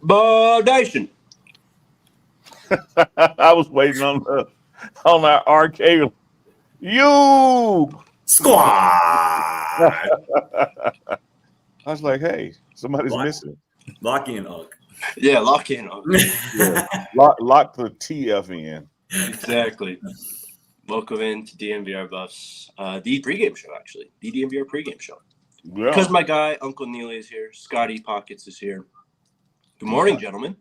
Nation. I was waiting on our arcade. You Squad. I was like, hey, somebody's missing. Lock in, Unk. Yeah, lock in. Yeah. Lock the TF in. Exactly. Welcome in to DMVR Buffs, the pregame show, actually. The DMVR pregame show. Yeah. Because my guy, Uncle Neely, is here. Scotty Pockets is here. Good morning, gentlemen.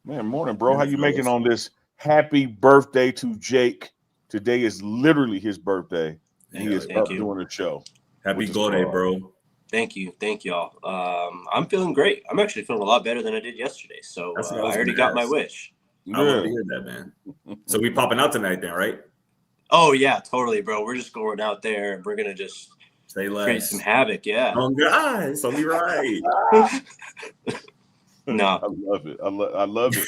Man, morning, bro. How you making on this happy birthday to Jake? Today is literally his birthday. And he is up doing a show. Happy birthday, bro. Thank you, y'all. I'm feeling great. I'm actually feeling a lot better than I did yesterday. So I already got my wish. I love to hear that, man. So we popping out tonight then, right? Oh yeah, totally, bro. We're just going out there and we're gonna just create some havoc. Yeah. Oh guys, I'll be right. No, I love it. I love it.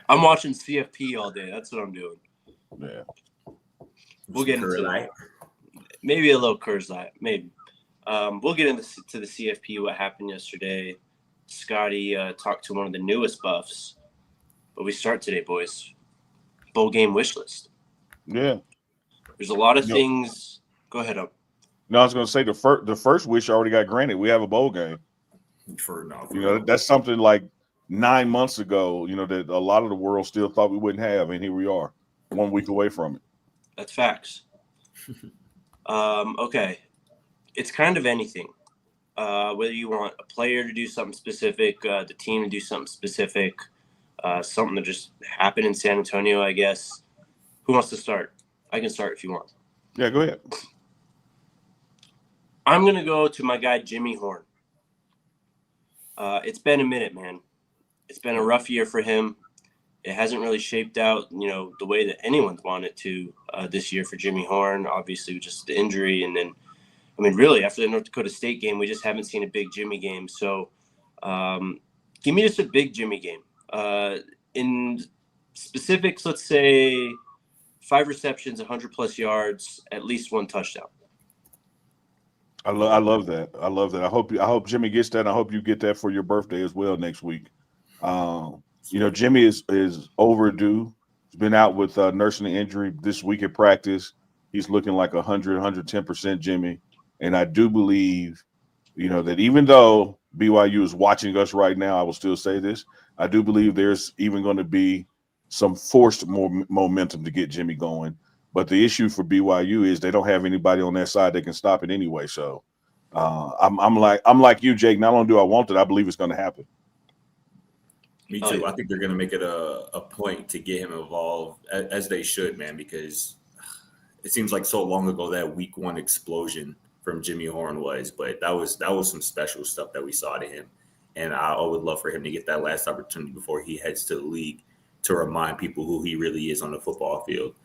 I'm watching CFP all day. That's what I'm doing. Yeah. We'll get into it. Maybe a little Curse Light, maybe. We'll get into the CFP, what happened yesterday. Scotty talked to one of the newest buffs. But we start today, boys. Bowl game wish list. Yeah. There's a lot of things. Go ahead, Up. No, I was going to say the first wish already got granted. We have a bowl game. That's something like 9 months ago, that a lot of the world still thought we wouldn't have. And here we are, 1 week away from it. That's facts. Okay. It's kind of anything. Whether you want a player to do something specific, the team to do something specific, something that just happened in San Antonio, I guess. Who wants to start? I can start if you want. Yeah, go ahead. I'm going to go to my guy, Jimmy Horn. It's been a minute, man. It's been a rough year for him. It hasn't really shaped out, the way that anyone's wanted to this year for Jimmy Horn. Obviously, just the injury. And then, really, after the North Dakota State game, we just haven't seen a big Jimmy game. So give me just a big Jimmy game. In specifics, let's say 5 receptions, 100+ yards, at least 1 touchdown. I love that. I love that. I hope Jimmy gets that. I hope you get that for your birthday as well next week. Jimmy is overdue. He's been out with nursing an injury this week at practice. He's looking like 110% Jimmy. And I do believe, that even though BYU is watching us right now, I will still say this. I do believe there's even going to be some forced momentum to get Jimmy going. But the issue for BYU is they don't have anybody on that side that can stop it anyway. So I'm like you, Jake. Not only do I want it, I believe it's going to happen. Me too. I think they're going to make it a point to get him involved, as they should, man, because it seems like so long ago that week 1 explosion from Jimmy Horn was. But that was some special stuff that we saw to him. And I would love for him to get that last opportunity before he heads to the league to remind people who he really is on the football field.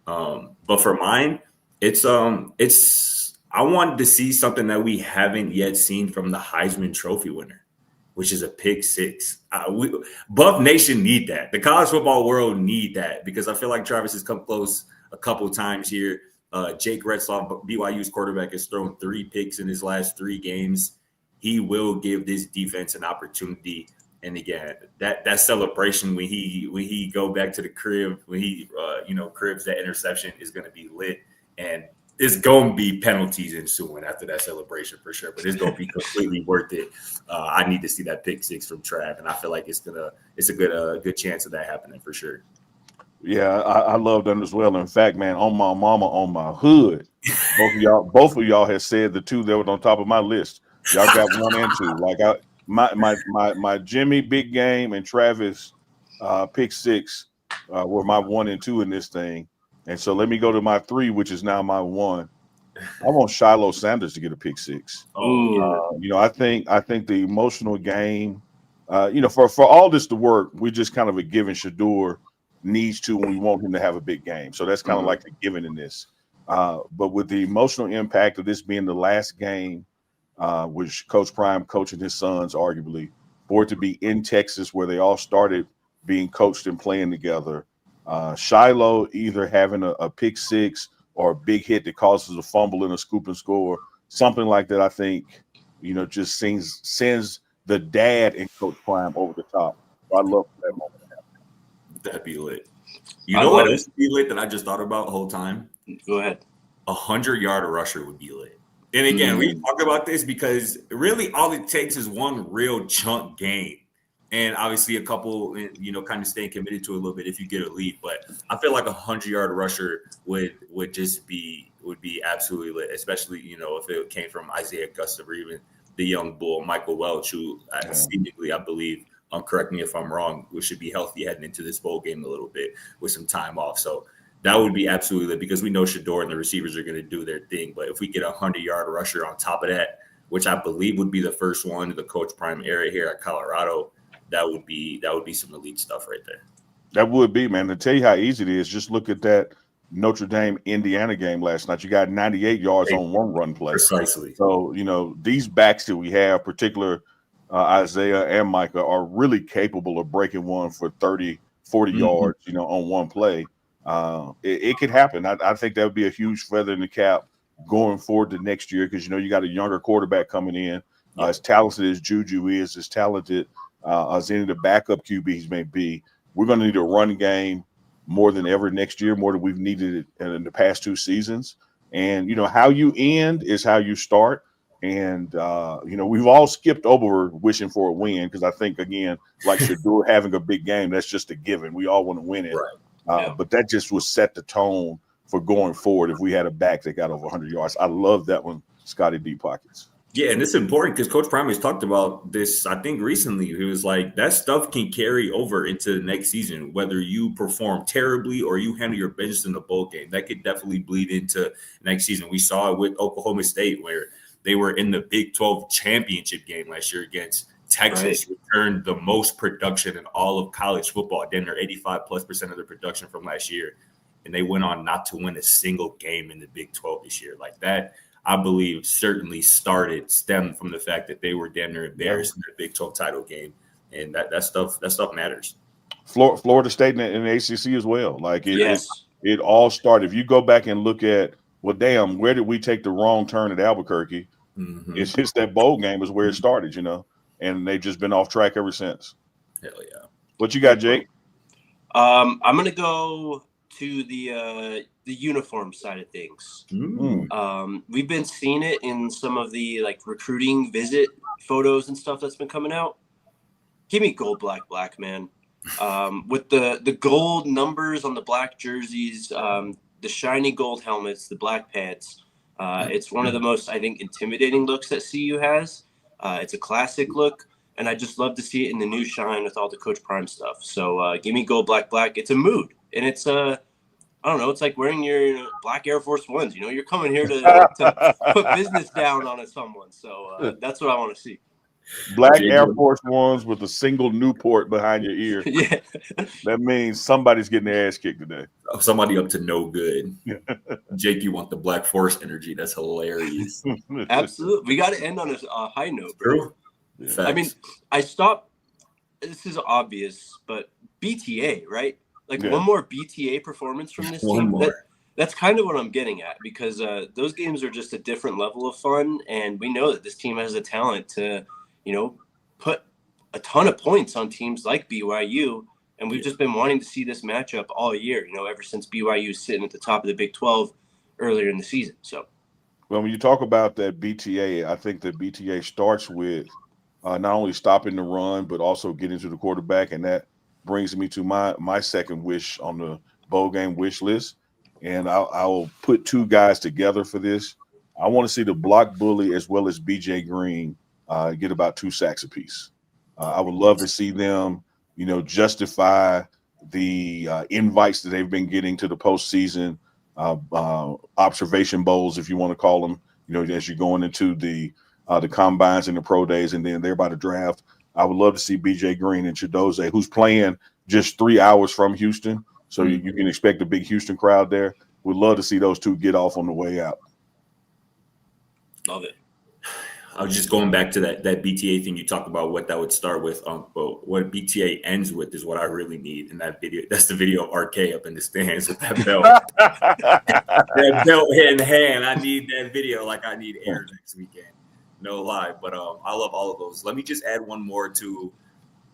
But for mine, it's I wanted to see something that we haven't yet seen from the Heisman Trophy winner, which is a pick 6. Buff Nation need that. The college football world need that because I feel like Travis has come close a couple times here. Jake Retzloff, BYU's quarterback, has thrown 3 picks in his last 3 games. He will give this defense an opportunity. And again, that celebration when he go back to the crib, when he cribs that interception is going to be lit, and it's going to be penalties ensuing after that celebration for sure. But it's going to be completely worth it. I need to see that pick 6 from Trav, and I feel like it's a good chance of that happening for sure. Yeah, I love them as well. In fact, man, on my mama, on my hood, both of y'all have said the 2 that were on top of my list. Y'all got 1 and 2. Like my Jimmy big game and Travis pick 6 were my 1 and 2 in this thing. And so let me go to my 3, which is now my 1. I want Shiloh Sanders to get a pick 6. I think the emotional game, for all this to work, we just kind of a given Shador needs to when we want him to have a big game. So that's kind of like a given in this. But with the emotional impact of this being the last game, which Coach Prime coaching his sons, arguably, for it to be in Texas where they all started being coached and playing together. Shiloh either having a pick 6 or a big hit that causes a fumble and a scoop and score, something like that, I think, just sends the dad in Coach Prime over the top. So I love that moment. That'd be lit. You know what else would be lit that I just thought about the whole time? Go ahead. 100-yard rusher would be lit. And again, we talk about this because really all it takes is one real chunk game. And obviously a couple, kind of staying committed to it a little bit if you get a lead. But I feel like 100-yard rusher would be absolutely lit, especially, if it came from Isaiah Augusta or even the young bull, Michael Welch, who seemingly, I believe, correct me if I'm wrong, we should be healthy heading into this bowl game a little bit with some time off. So that would be absolutely lit because we know Shador and the receivers are going to do their thing. But if we get 100-yard rusher on top of that, which I believe would be the first one in the Coach Prime era here at Colorado, that would be some elite stuff right there. That would be, man. To tell you how easy it is, just look at that Notre Dame Indiana game last night. You got 98 yards on one run play. Precisely. So, these backs that we have, particular Isaiah and Micah, are really capable of breaking one for 30, 40 yards, on one play. It could happen. I think that would be a huge feather in the cap going forward to next year because, you got a younger quarterback coming in. As talented as Juju is, as talented as any of the backup QBs may be, we're going to need a run game more than ever next year, more than we've needed it in the past 2 seasons. And, how you end is how you start. And, we've all skipped over wishing for a win because I think, again, like Shador having a big game, that's just a given. We all want to win it. Right. But that just would set the tone for going forward if we had a back that got over 100 yards. I love that one, Scotty Deep Pockets. Yeah, and it's important because Coach Prime has talked about this, I think, recently. He was like, that stuff can carry over into the next season, whether you perform terribly or you handle your business in the bowl game. That could definitely bleed into next season. We saw it with Oklahoma State where they were in the Big 12 championship game last year against Texas, returned the most production in all of college football. Then they're 85+% of their production from last year. And they went on not to win a single game in the Big 12 this year. Like that, I believe, certainly stemmed from the fact that they were damn near embarrassed in the Big 12 title game. And that stuff matters. Florida State and the ACC as well. Like it all started. If you go back and look at, well, damn, where did we take the wrong turn at Albuquerque? It's just that bowl game is where it started, and they've just been off track ever since. Hell yeah. What you got, Jake? I'm going to go to the uniform side of things. We've been seeing it in some of the recruiting visit photos and stuff that's been coming out. Give me gold, black, man. With the gold numbers on the black jerseys, the shiny gold helmets, the black pads. It's one of the most, I think, intimidating looks that CU has. It's a classic look, and I just love to see it in the new shine with all the Coach Prime stuff. So give me gold, black. It's a mood, and it's I don't know. It's like wearing your black Air Force Ones. You're coming here to put business down on someone. So that's what I want to see. Black Air Force Ones with a single Newport behind your ear. Yeah. That means somebody's getting their ass kicked today. Somebody up to no good. Jake, you want the Black Force energy. That's hilarious. Absolutely. We got to end on a high note, bro. True. Yeah. I mean, I stopped. This is obvious, but BTA, right? One more BTA performance from this team. That's kind of what I'm getting at because those games are just a different level of fun. And we know that this team has the talent to, put a ton of points on teams like BYU. And we've just been wanting to see this matchup all year, ever since BYU is sitting at the top of the Big 12 earlier in the season. So, well, when you talk about that BTA, I think that BTA starts with not only stopping the run, but also getting to the quarterback. And that brings me to my second wish on the bowl game wish list. And I'll put 2 guys together for this. I want to see the block bully as well as BJ Green get about 2 sacks apiece. I would love to see them, justify the invites that they've been getting to the postseason, observation bowls, if you want to call them, as you're going into the combines and the pro days, and then they're about to draft. I would love to see BJ Green and Chidoze, who's playing just 3 hours from Houston. So you can expect a big Houston crowd there. We'd love to see those 2 get off on the way out. Love it. I was just going back to that BTA thing you talked about, what that would start with. But what BTA ends with is what I really need in that video. That's the video of RK up in the stands with that belt. That belt in hand. I need that video like I need air next weekend. No lie. But I love all of those. Let me just add one more to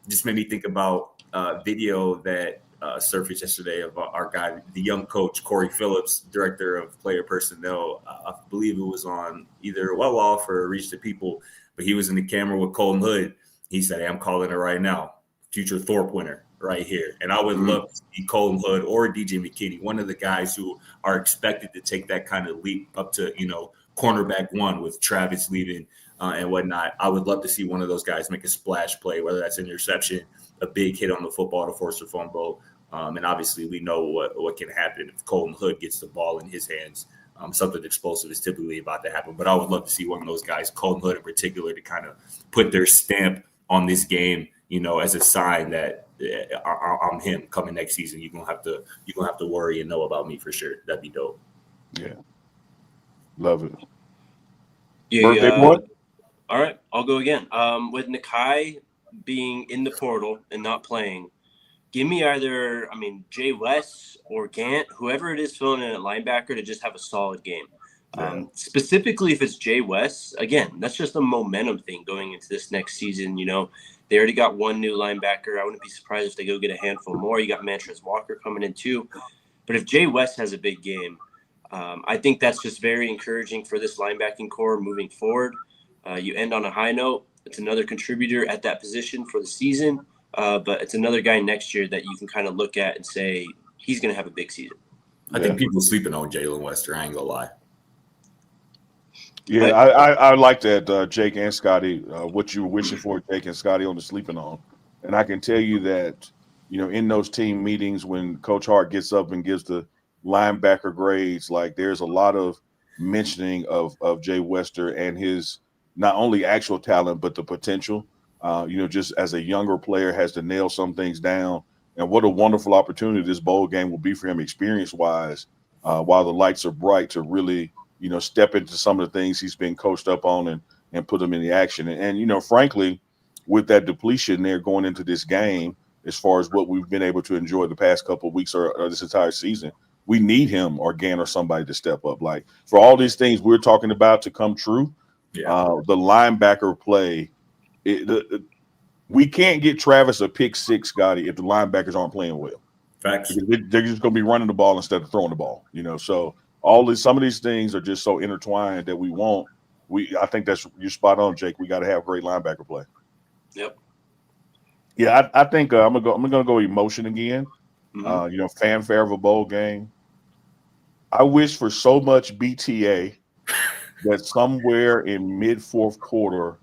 just made me think about video that surfaced yesterday of our guy, the young coach, Corey Phillips, director of player personnel. I believe it was on either Well Off or Reach the People, but he was in the camera with Colton Hood. He said, hey, I'm calling it right now. Future Thorpe winner right here. And I would love to see Colton Hood or DJ McKinney, one of the guys who are expected to take that kind of leap up to, cornerback one with Travis leaving and whatnot. I would love to see one of those guys make a splash play, whether that's an interception, a big hit on the football to force a fumble. And obviously we know what can happen if Colton Hood gets the ball in his hands. Something explosive is typically about to happen. But I would love to see one of those guys, Colton Hood in particular, to kind of put their stamp on this game, as a sign that I'm him coming next season. You're gonna have to worry and know about me for sure. That'd be dope. Yeah. Love it. Yeah, Birthday boy? All right, I'll go again. With Nakai being in the portal and not playing, give me either, Jay West or Gant, whoever it is filling in at linebacker, to just have a solid game. Yeah. Specifically, if it's Jay West, again, that's just a momentum thing going into this next season. They already got one new linebacker. I wouldn't be surprised if they go get a handful more. You got Mantrez Walker coming in too. But if Jay West has a big game, I think that's just very encouraging for this linebacking core moving forward. You end on a high note. It's another contributor at that position for the season, but it's another guy next year that you can kind of look at and say he's going to have a big season. I think people sleeping on Jalen Wester. I ain't gonna lie. Yeah, I like that, Jake and Scotty, what you were wishing for, Jake and Scotty, on the sleeping on. And I can tell you that, in those team meetings when Coach Hart gets up and gives the linebacker grades, like there's a lot of mentioning of Jay Wester and his not only actual talent, but the potential, just as a younger player has to nail some things down. And what a wonderful opportunity this bowl game will be for him experience-wise, while the lights are bright, to really step into some of the things he's been coached up on and put them in the action. And frankly, with that depletion there going into this game, as far as what we've been able to enjoy the past couple of weeks or this entire season, we need him or Gann or somebody to step up. Like, for all these things we're talking about to come true, the linebacker play, we can't get Travis a pick six, Scotty, if the linebackers aren't playing well. Facts. They're just going to be running the ball instead of throwing the ball, so some of these things are just so intertwined that I think you're spot on, Jake. We got to have great linebacker play. Yep. Yeah, I think I'm gonna go emotion again. Fanfare of a bowl game. I wish for so much BTA that somewhere in mid fourth quarter,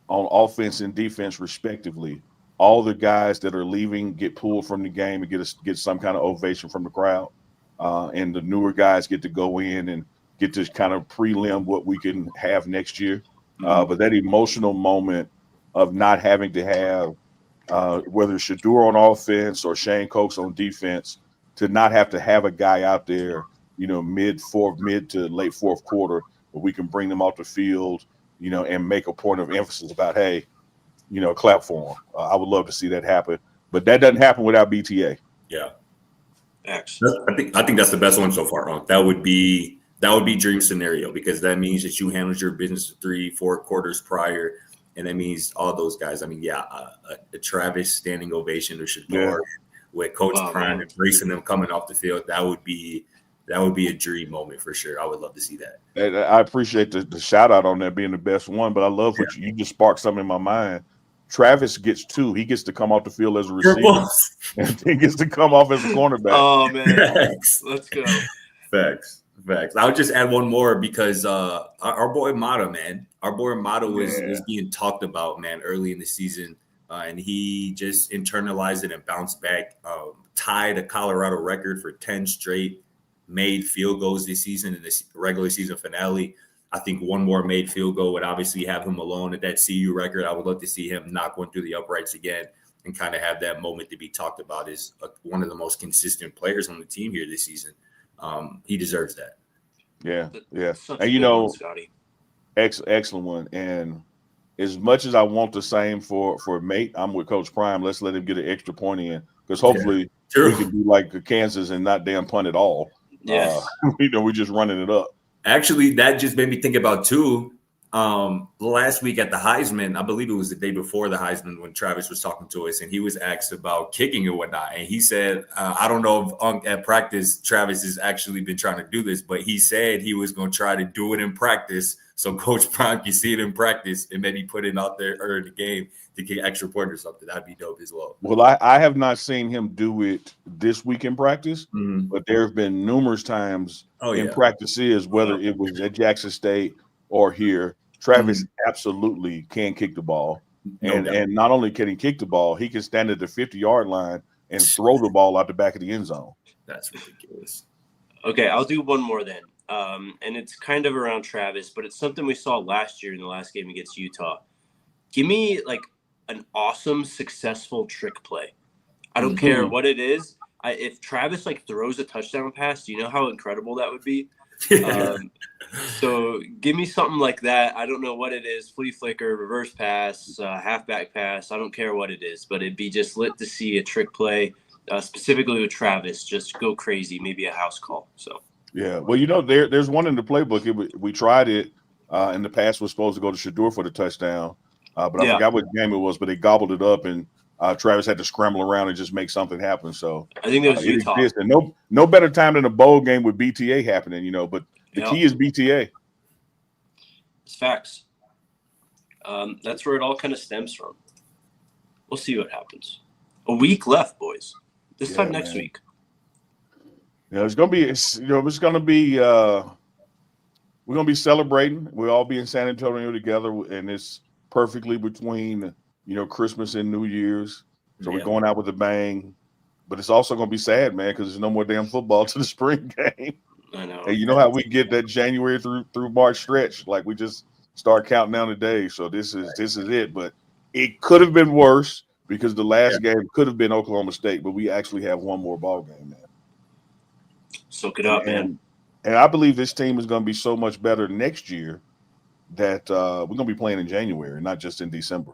on offense and defense respectively, all the guys that are leaving get pulled from the game and get some kind of ovation from the crowd. And the newer guys get to go in and get to kind of prelim what we can have next year. But that emotional moment of not having to have, whether it's Shadur on offense or Shane Cokes on defense, to not have to have a guy out there, mid to late fourth quarter, where we can bring them off the field, and make a point of emphasis about, hey, clap for them. I would love to see that happen, but that doesn't happen without BTA. Yeah. Excellent. I think that's the best one so far. That would be dream scenario, because that means that you handled your business 3-4 quarters prior, and that means all those guys. A Travis standing ovation to Shador with Coach Prime embracing them coming off the field. That would be a dream moment for sure. I would love to see that. And I appreciate the shout out on that being the best one, but I love what you just sparked something in my mind. Travis gets two. He gets to come off the field as a receiver, and he gets to come off as a cornerback. Oh man, let's go. Facts. I would just add one more, because our boy Mata, man, was being talked about, man, early in the season, and he just internalized it and bounced back, tied a Colorado record for 10 straight made field goals this season in this regular season finale. I think one more made field goal would obviously have him alone at that CU record. I would love to see him not going through the uprights again and kind of have that moment to be talked about as one of the most consistent players on the team here this season. He deserves that. Yeah. Such And Scotty. excellent one. And as much as I want the same for Mate, I'm with Coach Prime. Let's let him get an extra point in, because hopefully we can be like Kansas and not damn punt at all. Yes. We're just running it up. Actually, that just made me think about too. Last week at the Heisman, I believe it was the day before the Heisman when Travis was talking to us, and he was asked about kicking and whatnot. And he said, I don't know if at practice Travis has actually been trying to do this, but he said he was going to try to do it in practice so Coach Prime can see it in practice and maybe put it out there or in the game to kick extra point or something. That'd be dope as well. Well, I have not seen him do it this week in practice, but there have been numerous times in practices, whether it was at Jackson State or here, Travis absolutely can kick the ball. And not only can he kick the ball, he can stand at the 50-yard line and throw the ball out the back of the end zone. That's ridiculous. Okay, I'll do one more then. And it's kind of around Travis, but it's something we saw last year in the last game against Utah. Give me like an awesome, successful trick play. I don't care what it is. If Travis like throws a touchdown pass, do you know how incredible that would be? So give me something like that. I don't know what it is. Flea flicker, reverse pass, halfback pass. I don't care what it is, but it'd be just lit to see a trick play, specifically with Travis. Just go crazy. Maybe a house call. So yeah. Well, you know, there's one in the playbook. We tried it in the past. Was supposed to go to Shador for the touchdown, but I forgot what game it was. But they gobbled it up, and Travis had to scramble around and just make something happen. So I think it was Utah. And no better time than a bowl game with BTA happening. You know, but the key is BTA. It's facts. That's where it all kind of stems from. We'll see what happens. A week left, boys. This time next week. Yeah, it's gonna be. We're gonna be celebrating. We'll all be in San Antonio together, and it's perfectly between Christmas and New Year's. So we're going out with a bang. But it's also gonna be sad, man, because there's no more damn football to the spring game. I know. And you know how we get that January through March stretch, like we just start counting down the days. So this is it. But it could have been worse because the last game could have been Oklahoma State, but we actually have one more ball game, man. Soak it up, man. And I believe this team is going to be so much better next year that we're going to be playing in January, not just in December.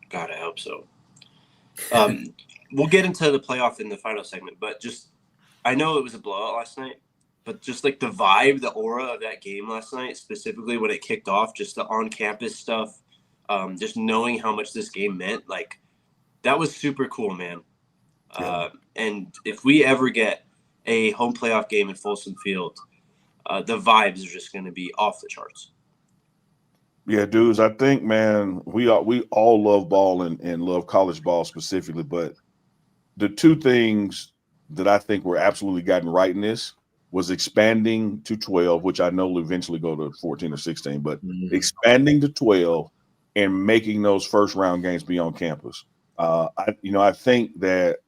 God, I hope so. We'll get into the playoff in the final segment, but I know it was a blowout last night. But just like the vibe, the aura of that game last night, specifically when it kicked off, just the on-campus stuff, just knowing how much this game meant, like that was super cool, man. And if we ever get a home playoff game in Folsom Field, the vibes are just going to be off the charts. Yeah, dudes, I think, man, we all love ball and love college ball specifically, but the two things that I think were absolutely gotten right in this was expanding to 12, which I know will eventually go to 14 or 16, but expanding to 12 and making those first round games be on campus. I think that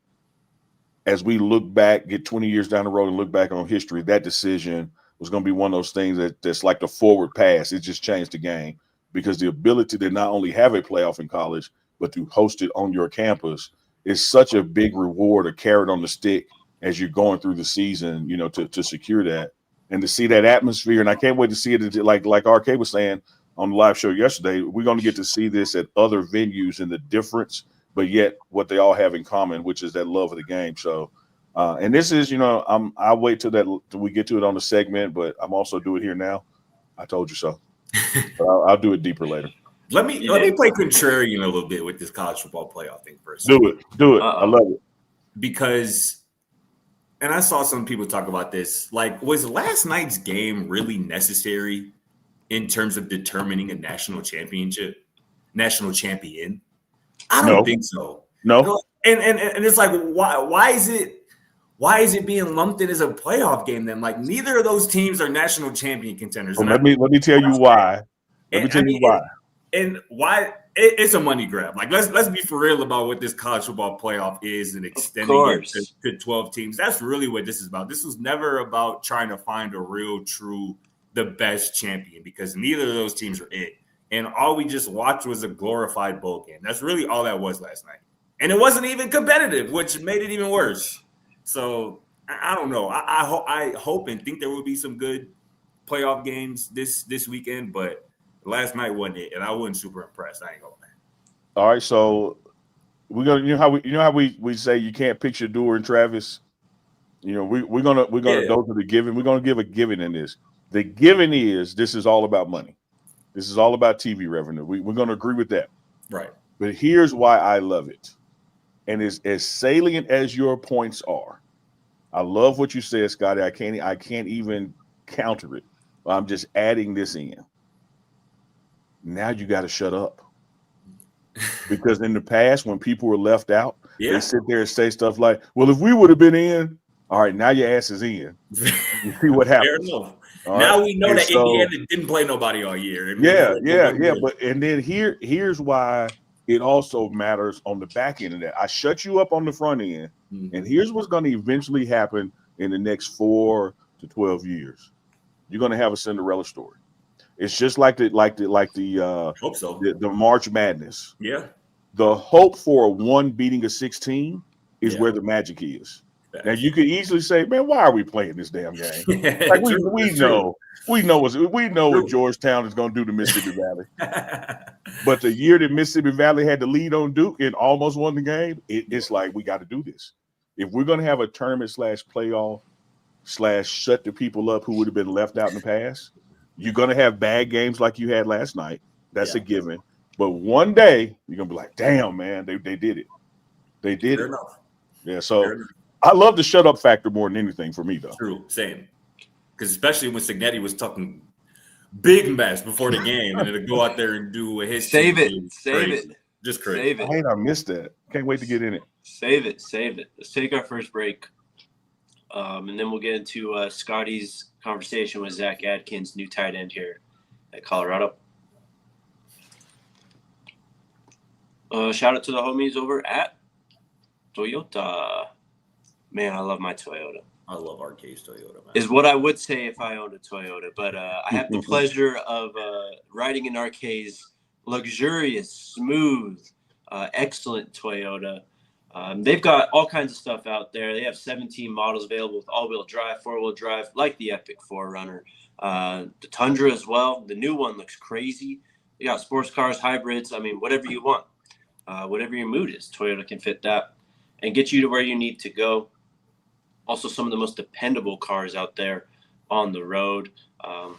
as we look back, get 20 years down the road and look back on history, that decision was going to be one of those things that's like the forward pass. It just changed the game because the ability to not only have a playoff in college, but to host it on your campus is such a big reward, a carrot on the stick as you're going through the season, to secure that and to see that atmosphere. And I can't wait to see it. Like RK was saying on the live show yesterday, we're going to get to see this at other venues and the difference, but yet what they all have in common, which is that love of the game. So, and this is, I'll wait till we get to it on the segment, but I'm also do it here now. I told you so. But I'll do it deeper later. Let me play contrarian a little bit with this college football playoff thing first. Do it. I love it. Because, and I saw some people talk about this, like, was last night's game really necessary in terms of determining a national champion? I don't think so. No. And it's like, why is it being lumped in as a playoff game then? Like, neither of those teams are national champion contenders. Well, let me tell you why. And why it's a money grab. Like, let's be for real about what this college football playoff is and extending it to 12 teams. That's really what this is about. This was never about trying to find a real, true, the best champion, because neither of those teams are it. And all we just watched was a glorified bowl game. That's really all that was last night. And it wasn't even competitive, which made it even worse. So I don't know. I hope and think there will be some good playoff games this weekend, but last night wasn't it, and I wasn't super impressed. I ain't gonna lie. All right, so we're gonna how we say you can't picture Dewar and Travis. We're gonna go to the given. We're gonna give a given in this. The given is this is all about money. This is all about TV revenue. We're going to agree with that. Right. But here's why I love it. And as salient as your points are, I love what you said, Scotty. I can't even counter it. I'm just adding this in. Now you got to shut up. Because in the past, when people were left out, they sit there and say stuff like, well, if we would have been in, all right, now your ass is in. You see what happens. Now we know that Indiana didn't play nobody all year. Yeah. But and then here's why it also matters on the back end of that. I shut you up on the front end, and here's what's going to eventually happen in the next 4 to 12 years. You're going to have a Cinderella story. It's just like the hope so. The March Madness. Yeah. The hope for a 1 beating a 16 is where the magic is. Now you could easily say, "Man, why are we playing this damn game?" Like we know what Georgetown is going to do to Mississippi Valley. But the year that Mississippi Valley had the lead on Duke and almost won the game, it's like we got to do this. If we're going to have a tournament /playoff / shut the people up who would have been left out in the past, you're going to have bad games like you had last night. That's a given. But one day you're going to be like, "Damn, man, they did it. They did Fair it." Enough. Yeah. So. I love the shut up factor more than anything for me, though. True, same. Because especially when Signetti was talking big mess before the game, and then to go out there and do his save it, just crazy. Save it. I hate I missed that. Can't wait to get in it. Save it. Let's take our first break, and then we'll get into Scotty's conversation with Zach Adkins, new tight end here at Colorado. Shout out to the homies over at Toyota. Man, I love my Toyota. I love Arcade's Toyota, man. Is what I would say if I owned a Toyota. But I have the pleasure of riding in Arcade's luxurious, smooth, excellent Toyota. They've got all kinds of stuff out there. They have 17 models available with all-wheel drive, four-wheel drive, like the Epic 4Runner. The Tundra as well. The new one looks crazy. You got sports cars, hybrids. I mean, whatever you want. Whatever your mood is, Toyota can fit that and get you to where you need to go. Also, some of the most dependable cars out there on the road.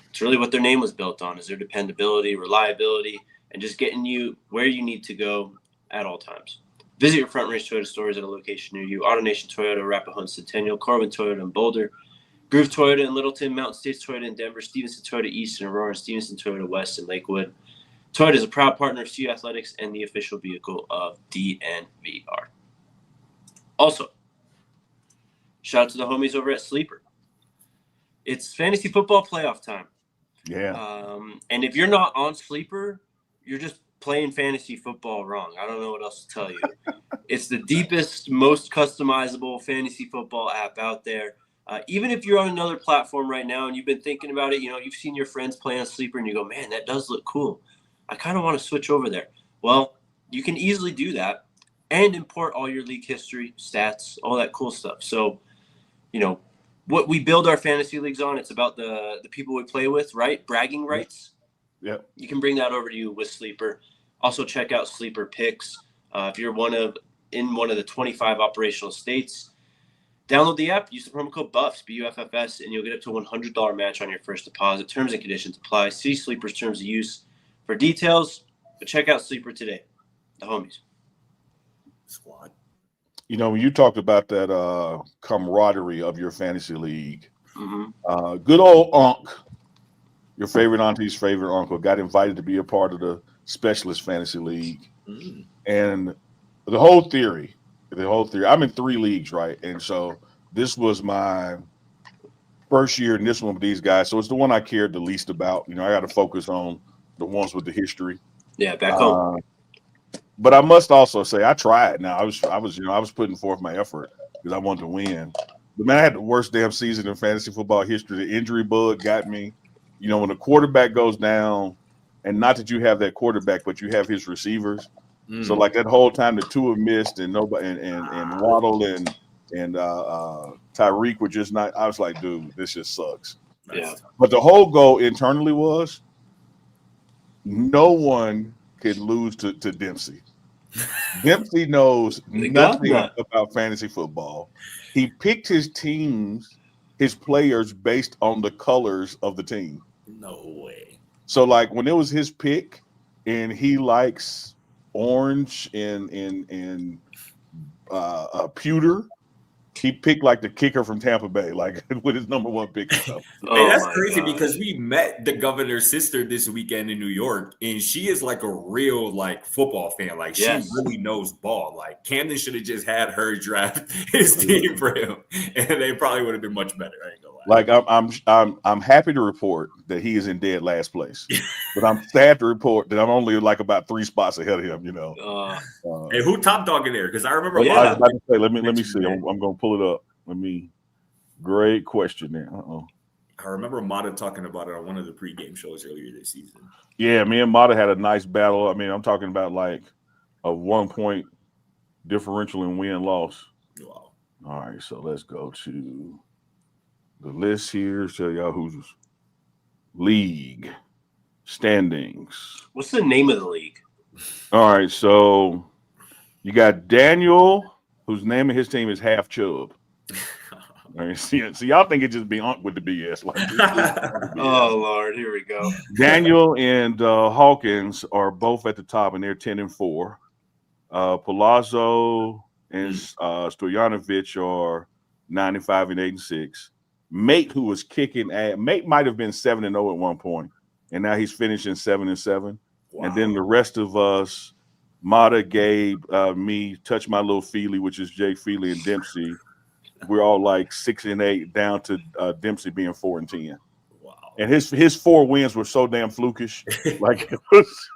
It's really what their name was built on, is their dependability, reliability, and just getting you where you need to go at all times. Visit your Front Range Toyota stores at a location near you. AutoNation Toyota, Arapahoe and Centennial, Corbin Toyota in Boulder, Groove Toyota in Littleton, Mountain States Toyota in Denver, Stevenson Toyota East in Aurora, and Stevenson Toyota West in Lakewood. Toyota is a proud partner of CU Athletics and the official vehicle of DNVR. Also, shout out to the homies over at Sleeper. It's fantasy football playoff time. Yeah. And if you're not on Sleeper, you're just playing fantasy football wrong. I don't know what else to tell you. It's the deepest, most customizable fantasy football app out there. Even if you're on another platform right now and you've been thinking about it, you've seen your friends play on Sleeper and you go, man, that does look cool. I kind of want to switch over there. Well, you can easily do that and import all your league history, stats, all that cool stuff. So, what we build our fantasy leagues on, it's about the people we play with, right? Bragging rights. Yep. You can bring that over to you with Sleeper. Also, check out Sleeper Picks. If you're in one of the 25 operational states, download the app, use the promo code BUFFS, BUFFS, and you'll get up to a $100 match on your first deposit. Terms and conditions apply. See Sleeper's terms of use for details. But check out Sleeper today. The homies. Squad. When you talked about that camaraderie of your fantasy league, good old Unc, your favorite auntie's favorite uncle, got invited to be a part of the Specialist Fantasy League. And the whole theory, I'm in 3 leagues, right? And so this was my first year in this one with these guys. So it's the one I cared the least about. I got to focus on the ones with the history. Yeah, back home. But I must also say I tried. Now I was putting forth my effort because I wanted to win. But man, I had the worst damn season in fantasy football history. The injury bug got me. When the quarterback goes down, and not that you have that quarterback, but you have his receivers. So like that whole time the two have missed and nobody and Waddle and Tyreek were just not. I was like, dude, this just sucks. Yeah. But the whole goal internally was no one could lose to Dempsey. Dempsey knows nothing about fantasy football. He picked his teams, his players based on the colors of the team. No way. So like when it was his pick, and he likes orange and pewter. He picked like the kicker from Tampa Bay, like with his number 1 pick and stuff. Hey, that's crazy because we met the governor's sister this weekend in New York, and she is like a real like football fan. Like she really knows ball. Like Camden should have just had her draft his team for him, and they probably would have been much better. I ain't gonna lie. Like I'm happy to report that he is in dead last place, but I'm sad to report that I'm only like about 3 spots ahead of him. Hey, who top dog in there? Because I remember. I was about to say, let me see. I'm gonna pull it up. Great question there. I remember Mata talking about it on one of the pregame shows earlier this season. Yeah, me and Mata had a nice battle. I mean, I'm talking about like a 1 point differential in win-loss. Wow. All right, so let's go to the list here. Show y'all who's league standings. What's the name of the league? All right, so you got Daniel, whose name of his team is Half Chub. All right, see, y'all think it just be on with the BS. Like, oh Lord, here we go. Daniel and Hawkins are both at the top, and they're 10-4. Palazzo and Stojanovic are 95-8-6. Mate, who was kicking at Mate, might have been 7-0 at one point, and now he's finishing 7-7. Wow. And then the rest of us, Mata, Gabe, me, Touch My Little Feely, which is Jay Feely and Dempsey. We're all like 6-8, down to Dempsey being 4-10. Wow! And his 4 wins were so damn flukish. Like it was,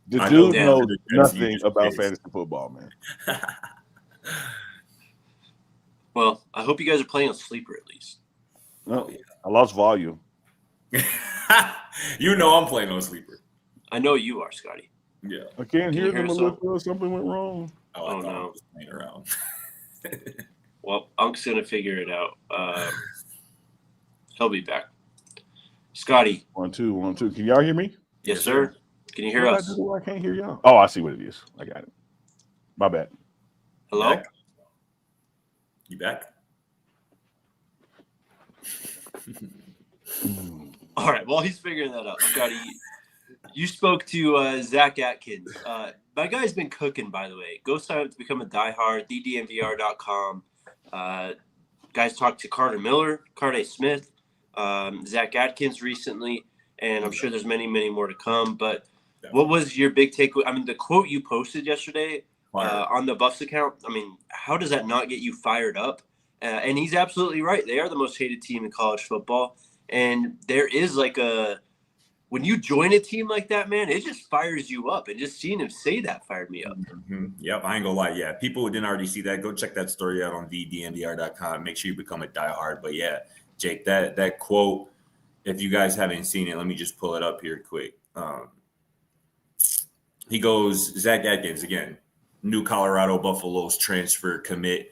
the dude knows nothing about fantasy football, man. Well, I hope you guys are playing on Sleeper at least. No, I lost volume. You know I'm playing on Sleeper. I know you are, Scotty. Yeah. I can't hear them. Something went wrong. Oh no! I was playing around. Well, Unk's gonna figure it out. He'll be back. Scotty. 1 2 1 2. Can y'all hear me? Yes, sir. Can you hear us? I can't hear y'all. Oh, I see what it is. I got it. My bad. Hello? Back? You back? All right. While he's figuring that out, Scotty, you spoke to Zach Atkins. My guy's been cooking, by the way. Go sign up to become a diehard, thedmvr.com. Guys talked to Carter Miller, Carter Smith, Zach Atkins recently, and I'm sure there's many, many more to come. But what was your big takeaway? I mean, the quote you posted yesterday on the Buffs account, I mean, how does that not get you fired up? And he's absolutely right. They are the most hated team in college football. And there is like when you join a team like that, man, it just fires you up. And just seeing him say that fired me up. Mm-hmm. Yep, I ain't gonna lie. Yeah, people who didn't already see that, go check that story out on thedmvr.com. Make sure you become a diehard. But yeah, Jake, that quote, if you guys haven't seen it, let me just pull it up here quick. He goes, Zach Atkins, again, new Colorado Buffaloes transfer commit.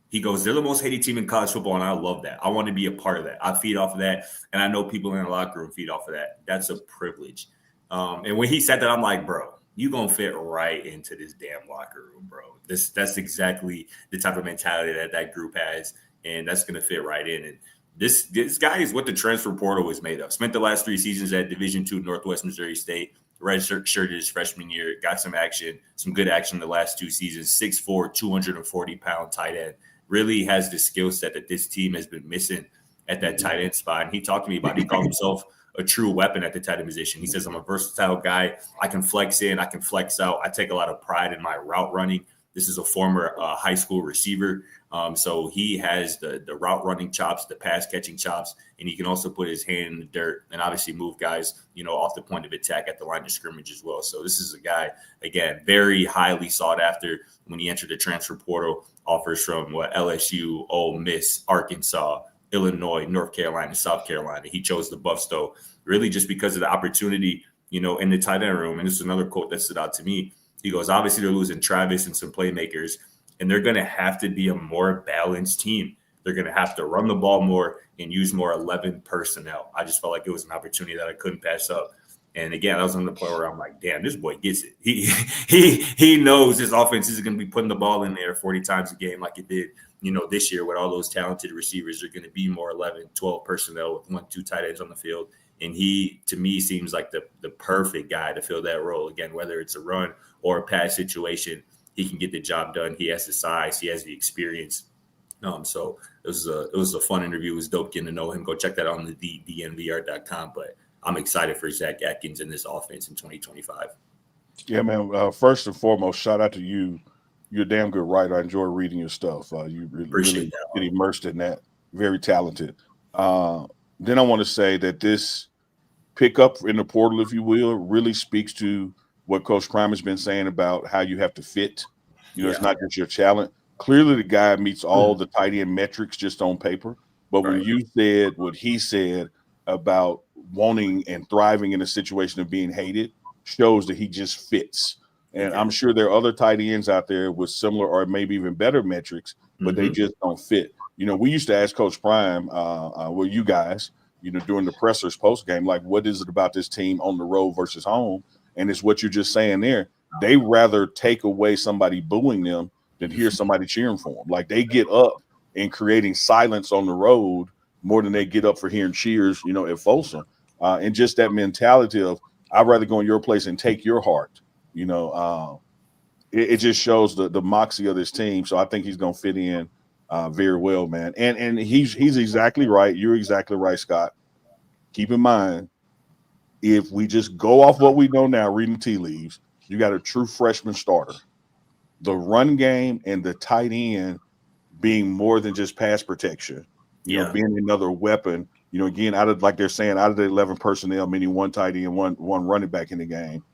He goes, they're the most hated team in college football, and I love that. I want to be a part of that. I feed off of that, and I know people in the locker room feed off of that. That's a privilege. And when he said that, I'm like, bro, you going to fit right into this damn locker room, bro. That's exactly the type of mentality that group has, and that's going to fit right in. And this guy is what the transfer portal was made of. Spent the last 3 seasons at Division II Northwest Missouri State. Redshirted his freshman year, got some action, some good action the last 2 seasons. 6'4", 240-pound tight end. Really has the skill set that this team has been missing at that tight end spot. And he talked to me about it. He called himself a true weapon at the tight end position. He says, I'm a versatile guy. I can flex in. I can flex out. I take a lot of pride in my route running. This is a former high school receiver. So he has the route running chops, the pass catching chops, and he can also put his hand in the dirt and obviously move guys, off the point of attack at the line of scrimmage as well. So this is a guy, again, very highly sought after when he entered the transfer portal. Offers from LSU, Ole Miss, Arkansas, Illinois, North Carolina, South Carolina. He chose the Buffs, though, really just because of the opportunity, in the tight end room. And this is another quote that stood out to me. He goes, obviously they're losing Travis and some playmakers, and they're going to have to be a more balanced team. They're going to have to run the ball more and use more 11 personnel. I just felt like it was an opportunity that I couldn't pass up. And again, I was on the point where I'm like, damn, this boy gets it. He knows his offense is going to be putting the ball in there 40 times a game like it did, this year with all those talented receivers. Are going to be more 11, 12 personnel with 1, 2 tight ends on the field. And he, to me, seems like the perfect guy to fill that role. Again, whether it's a run or a pass situation, he can get the job done. He has the size. He has the experience. So it was a fun interview. It was dope getting to know him. Go check that out on the DNVR.com. But I'm excited for Zach Atkins in this offense in 2025. Yeah, man. First and foremost, shout out to you. You're a damn good writer. I enjoy reading your stuff. You really get immersed in that. Very talented. Then I want to say that this pickup in the portal, if you will, really speaks to what Coach Prime has been saying about how you have to fit. It's not just your talent. Clearly, the guy meets all the tight end metrics just on paper. But when you said what he said about wanting and thriving in a situation of being hated, shows that he just fits. And I'm sure there are other tight ends out there with similar or maybe even better metrics, but they just don't fit. We used to ask Coach Prime, well, you guys, during the pressers post game, like, what is it about this team on the road versus home? And it's what you're just saying there. They rather take away somebody booing them than hear somebody cheering for them. Like, they get up and creating silence on the road more than they get up for hearing cheers, at Folsom. And just that mentality of, I'd rather go in your place and take your heart. It just shows the moxie of this team. So I think he's going to fit in very well, man. And he's exactly right. You're exactly right, Scott. Keep in mind, if we just go off what we know now, reading tea leaves, you got a true freshman starter. The run game and the tight end being more than just pass protection, being another weapon. Again, out of, like they're saying, out of the 11 personnel, meaning one tight end, one running back in the game,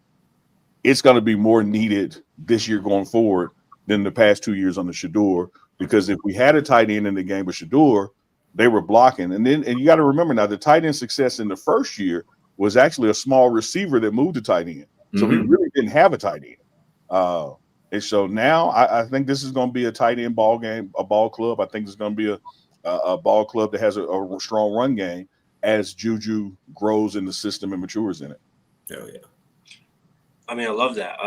it's going to be more needed this year going forward than the past 2 years on the Shador. Because if we had a tight end in the game with Shador, they were blocking. And you got to remember now, the tight end success in the first year was actually a small receiver that moved to tight end. So we really didn't have a tight end. And so now I think this is going to be a tight end ball game, a ball club. I think it's going to be a ball club that has a strong run game as Juju grows in the system and matures in it. Oh, yeah. I mean, I love that.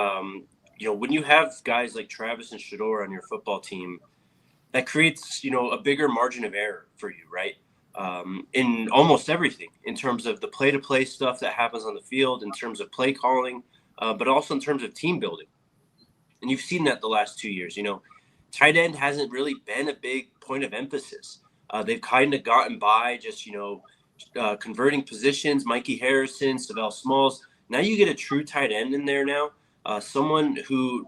When you have guys like Travis and Shador on your football team, that creates, a bigger margin of error for you, right? In almost everything, in terms of the play-to-play stuff that happens on the field, in terms of play calling, but also in terms of team building. And you've seen that the last 2 years. Tight end hasn't really been a big point of emphasis. They've kind of gotten by just, converting positions, Mikey Harrison, Savell Smalls. Now you get a true tight end in there now, someone who,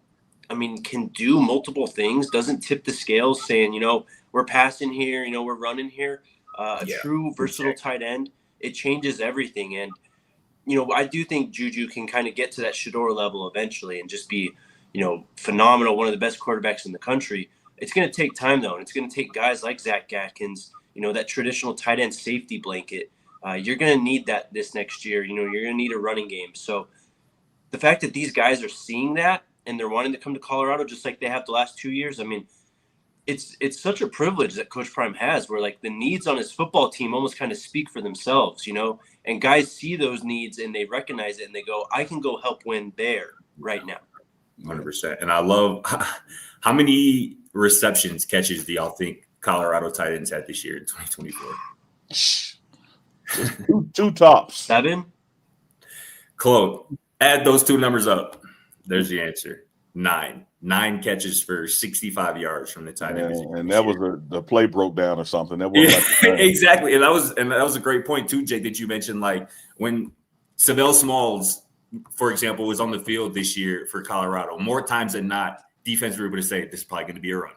can do multiple things, doesn't tip the scales saying, we're passing here, we're running here. True versatile tight end, it changes everything. And, I do think Juju can kind of get to that Shador level eventually and just be, phenomenal, one of the best quarterbacks in the country. It's going to take time, though, and it's going to take guys like Zach Atkins, that traditional tight end safety blanket. You're going to need that this next year. You're going to need a running game. So the fact that these guys are seeing that and they're wanting to come to Colorado just like they have the last 2 years, it's such a privilege that Coach Prime has where, like, the needs on his football team almost kind of speak for themselves, and guys see those needs and they recognize it and they go, I can go help win there right now. 100%. And I love how many receptions, catches do y'all think Colorado tight ends had this year in 2024? Two tops. 7? Close. Add those two numbers up. There's the answer. 9 catches for 65 yards from the tight end. And that was the play broke down or something. That was exactly. And that was a great point too, Jake, that you mentioned, like when Savell Smalls, for example, was on the field this year for Colorado, more times than not, defense were able to say, this is probably going to be a run.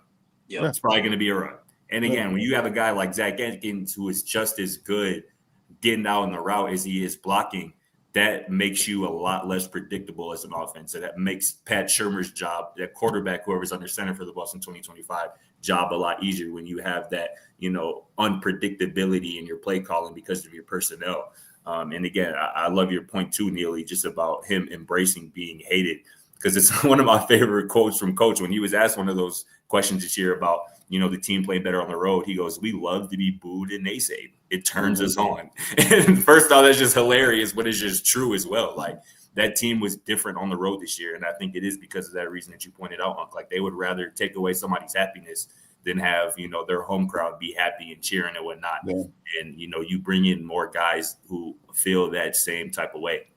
Yeah, it's probably going to be a run. And again, when you have a guy like Zach Atkins who is just as good getting out on the route as he is blocking, that makes you a lot less predictable as an offense. So that makes Pat Shurmur's job, that quarterback, whoever's under center for the Bucs in 2025, job a lot easier when you have that, unpredictability in your play calling because of your personnel. And again, I love your point too, Neely, just about him embracing being hated, because it's one of my favorite quotes from Coach when he was asked one of those questions this year about, the team playing better on the road. He goes, we love to be booed and naysayed. It turns us on. And first off, that's just hilarious, but it's just true as well. Like, that team was different on the road this year. And I think it is because of that reason that you pointed out, Unc. Like, they would rather take away somebody's happiness than have, their home crowd be happy and cheering and whatnot. Yeah. And, you bring in more guys who feel that same type of way,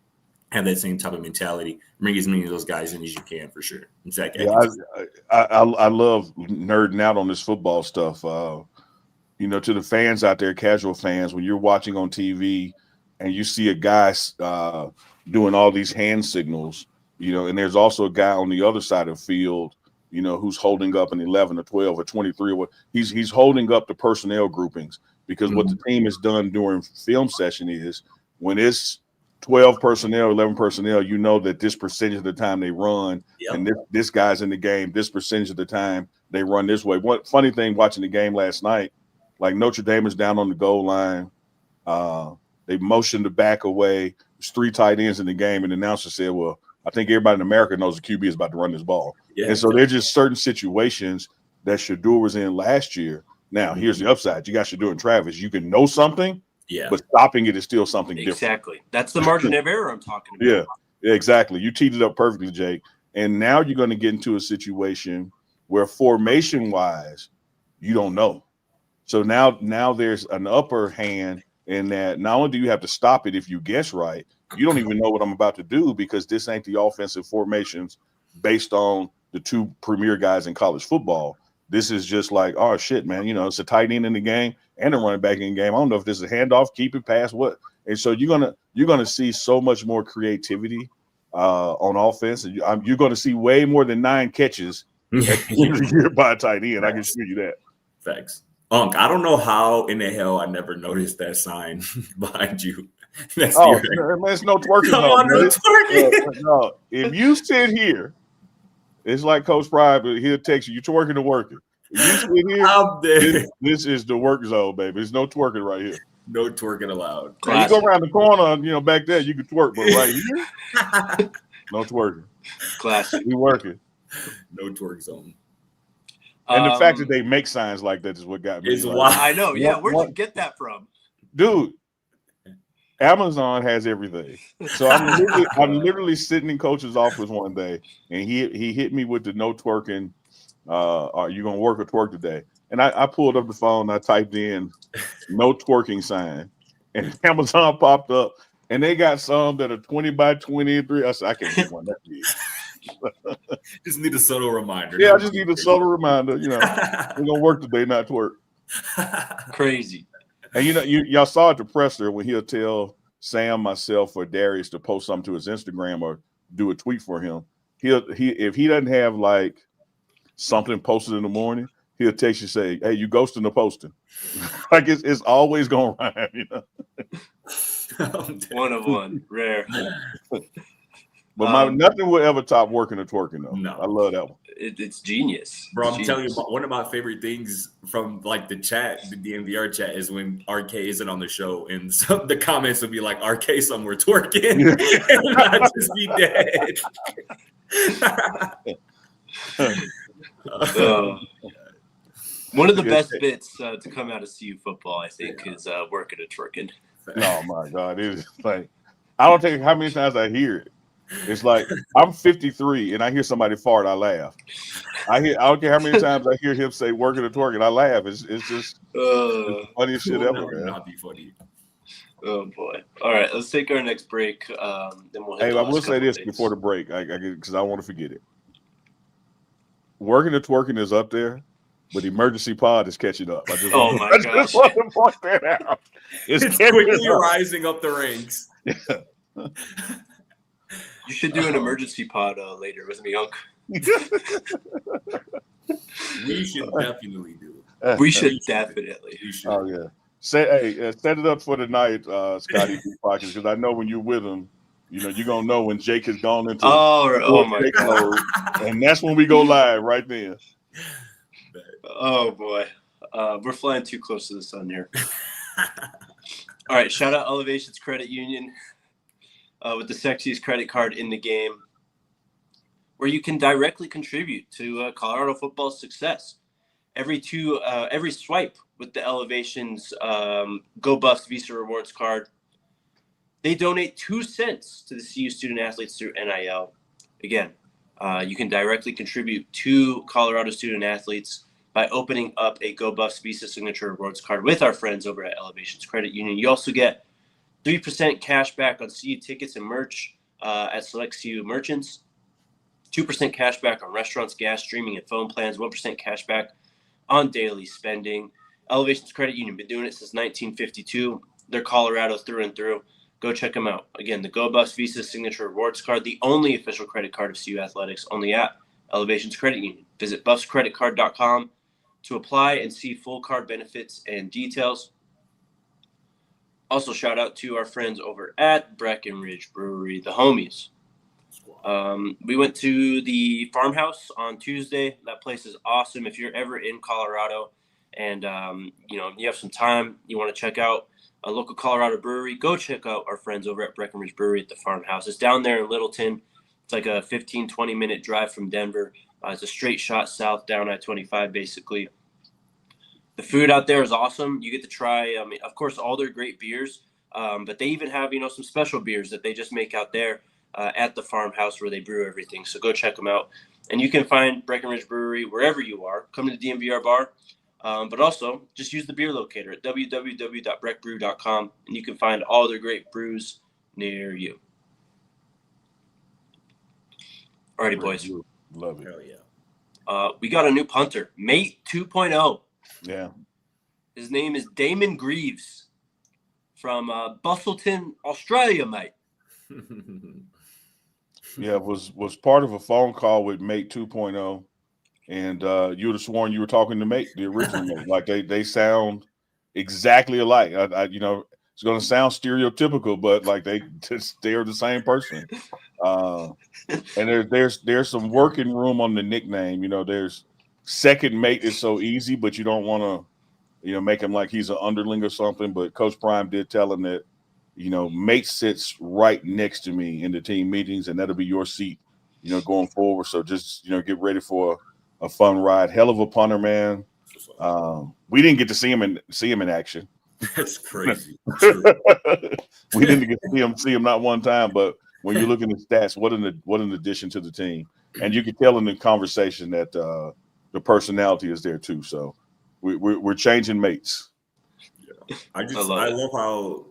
have that same type of mentality. Bring as many of those guys in as you can, for sure. Exactly. Yeah, I love nerding out on this football stuff. To the fans out there, casual fans, when you're watching on TV and you see a guy doing all these hand signals, and there's also a guy on the other side of the field, who's holding up an 11 or 12 or 23 or what. He's holding up the personnel groupings, because what the team has done during film session is, when it's 12 personnel, 11 personnel, that this percentage of the time they run, and this guy's in the game, this percentage of the time they run this way. One funny thing watching the game last night, like Notre Dame is down on the goal line. They motioned the back away. There's 3 tight ends in the game, and the announcer said, well, I think everybody in America knows the QB is about to run this ball. Yeah. And so there's just certain situations that Shedeur was in last year. Now, here's the upside. You got Shedeur and Travis. You can know something, but stopping it is still something different. Exactly. That's the margin of error I'm talking about. Yeah, exactly. You teed it up perfectly, Jake. And now you're going to get into a situation where formation-wise, you don't know. So now there's an upper hand in that not only do you have to stop it if you guess right, you don't even know what I'm about to do, because this ain't the offensive formations based on the 2 premier guys in college football. This is just like, oh, shit, man, it's a tight end in the game and a running back in the game. I don't know if this is a handoff, keep it, pass, what. And so you're gonna see so much more creativity on offense. And you're going to see way more than 9 catches at the end of the year by a tight end. I can assure you that. Facts. I don't know how in the hell I never noticed that sign behind you. That's man, it's no twerking. Come on, no twerking. No, if you sit here, it's like Coach Pride, but he'll text you, you're twerking or working. If you sit here, this is the work zone, baby. There's no twerking right here. No twerking allowed. You go around the corner, back there, you can twerk, but right here, no twerking. Classic. We working. No twerk zone. And the fact that they make signs like that is what got me. I know. Yeah, where'd you get that from? Dude, Amazon has everything. So I'm literally sitting in coach's office one day, and he hit me with the no twerking. Are you gonna work or twerk today? And I pulled up the phone, I typed in no twerking sign, and Amazon popped up, and they got some that are 20 by 23. I said, I can't get one that big. Just need a subtle reminder. Yeah, I just need a subtle reminder. We're gonna work today, not twerk. Crazy. And y'all saw at the presser when he'll tell Sam, myself, or Darius to post something to his Instagram or do a tweet for him. If he doesn't have like something posted in the morning, he'll text you say, "Hey, you ghosting the posting." Like it's always gonna rhyme, One of one, rare. But nothing will ever top working or twerking though. No, I love that one. It's genius, bro. I'm telling you, one of my favorite things from like the chat, the DMVR chat, is when RK isn't on the show, and the comments would be like, "RK somewhere twerking," and I'd just be dead. One of the best bits to come out of CU football, I think, is working and twerking. Oh my God, it is like I don't think how many times I hear it. It's like I'm 53 and I hear somebody fart, I laugh. I don't care how many times I hear him say working and twerking, I laugh. It's just the funniest shit ever, man. Not be funny. Oh boy! All right, let's take our next break. Then we'll. Hey, I will say this before the break, because I want to forget it. Working and twerking is up there, but emergency pod is catching up. I just want to point that out. It's quickly rising up the ranks. You should do an emergency pod later with me, Unc. We should definitely do it. We should definitely. Oh yeah. Set it up for tonight, Scotty Pockets, because I know when you're with him, you're gonna know when Jake has gone into my God. mode, and that's when we go live right then. Oh boy, we're flying too close to the sun here. All right, shout out Elevations Credit Union with the sexiest credit card in the game, where you can directly contribute to Colorado football's success. Every swipe with the Elevations Go Buffs Visa Rewards card, they donate 2 cents to the CU student athletes through NIL. Again, you can directly contribute to Colorado student athletes by opening up a Go Buffs Visa Signature Rewards card with our friends over at Elevations Credit Union. You also get 3% cash back on CU tickets and merch at select CU merchants, 2% cash back on restaurants, gas, streaming, and phone plans, 1% cash back on daily spending. Elevations Credit Union, been doing it since 1952. They're Colorado through and through. Go check them out. Again, the Go Buffs Visa Signature Rewards Card, the only official credit card of CU Athletics, only at Elevations Credit Union. Visit buffscreditcard.com to apply and see full card benefits and details. Also, shout out to our friends over at Breckenridge Brewery, the homies. We went to the farmhouse on Tuesday. That place is awesome. If you're ever in Colorado and you have some time, you want to check out a local Colorado brewery, go check out our friends over at Breckenridge Brewery at the farmhouse. It's down there in Littleton. It's like a 15-20 minute drive from Denver. It's a straight shot south down I-25 basically. The food out there is awesome. You get to try, of course, all their great beers, but they even have some special beers that they just make out there at the farmhouse where they brew everything. So go check them out. And you can find Breckenridge Brewery wherever you are. Come to the DMVR bar, but also just use the beer locator at www.breckbrew.com, and you can find all their great brews near you. Alrighty, boys. Love it. Hell yeah. We got a new punter, Mate 2.0. Yeah. His name is Damon Greaves from Bustleton, Australia, mate. Yeah, was part of a phone call with Mate 2.0, and you would have sworn you were talking to Mate, the original Mate. Like they sound exactly alike. It's going to sound stereotypical, but like they're the same person. And there's some working room on the nickname. There's second Mate is so easy, but you don't want to, make him like he's an underling or something. But Coach Prime did tell him that, Mate sits right next to me in the team meetings, and that'll be your seat, going forward. So just, get ready for a fun ride. Hell of a punter, man. We didn't get to see him in action. That's crazy. We didn't get to see him not one time, but when you're looking at stats, what an addition to the team. And you can tell in the conversation that the personality is there too. So we're changing mates. Yeah. I love how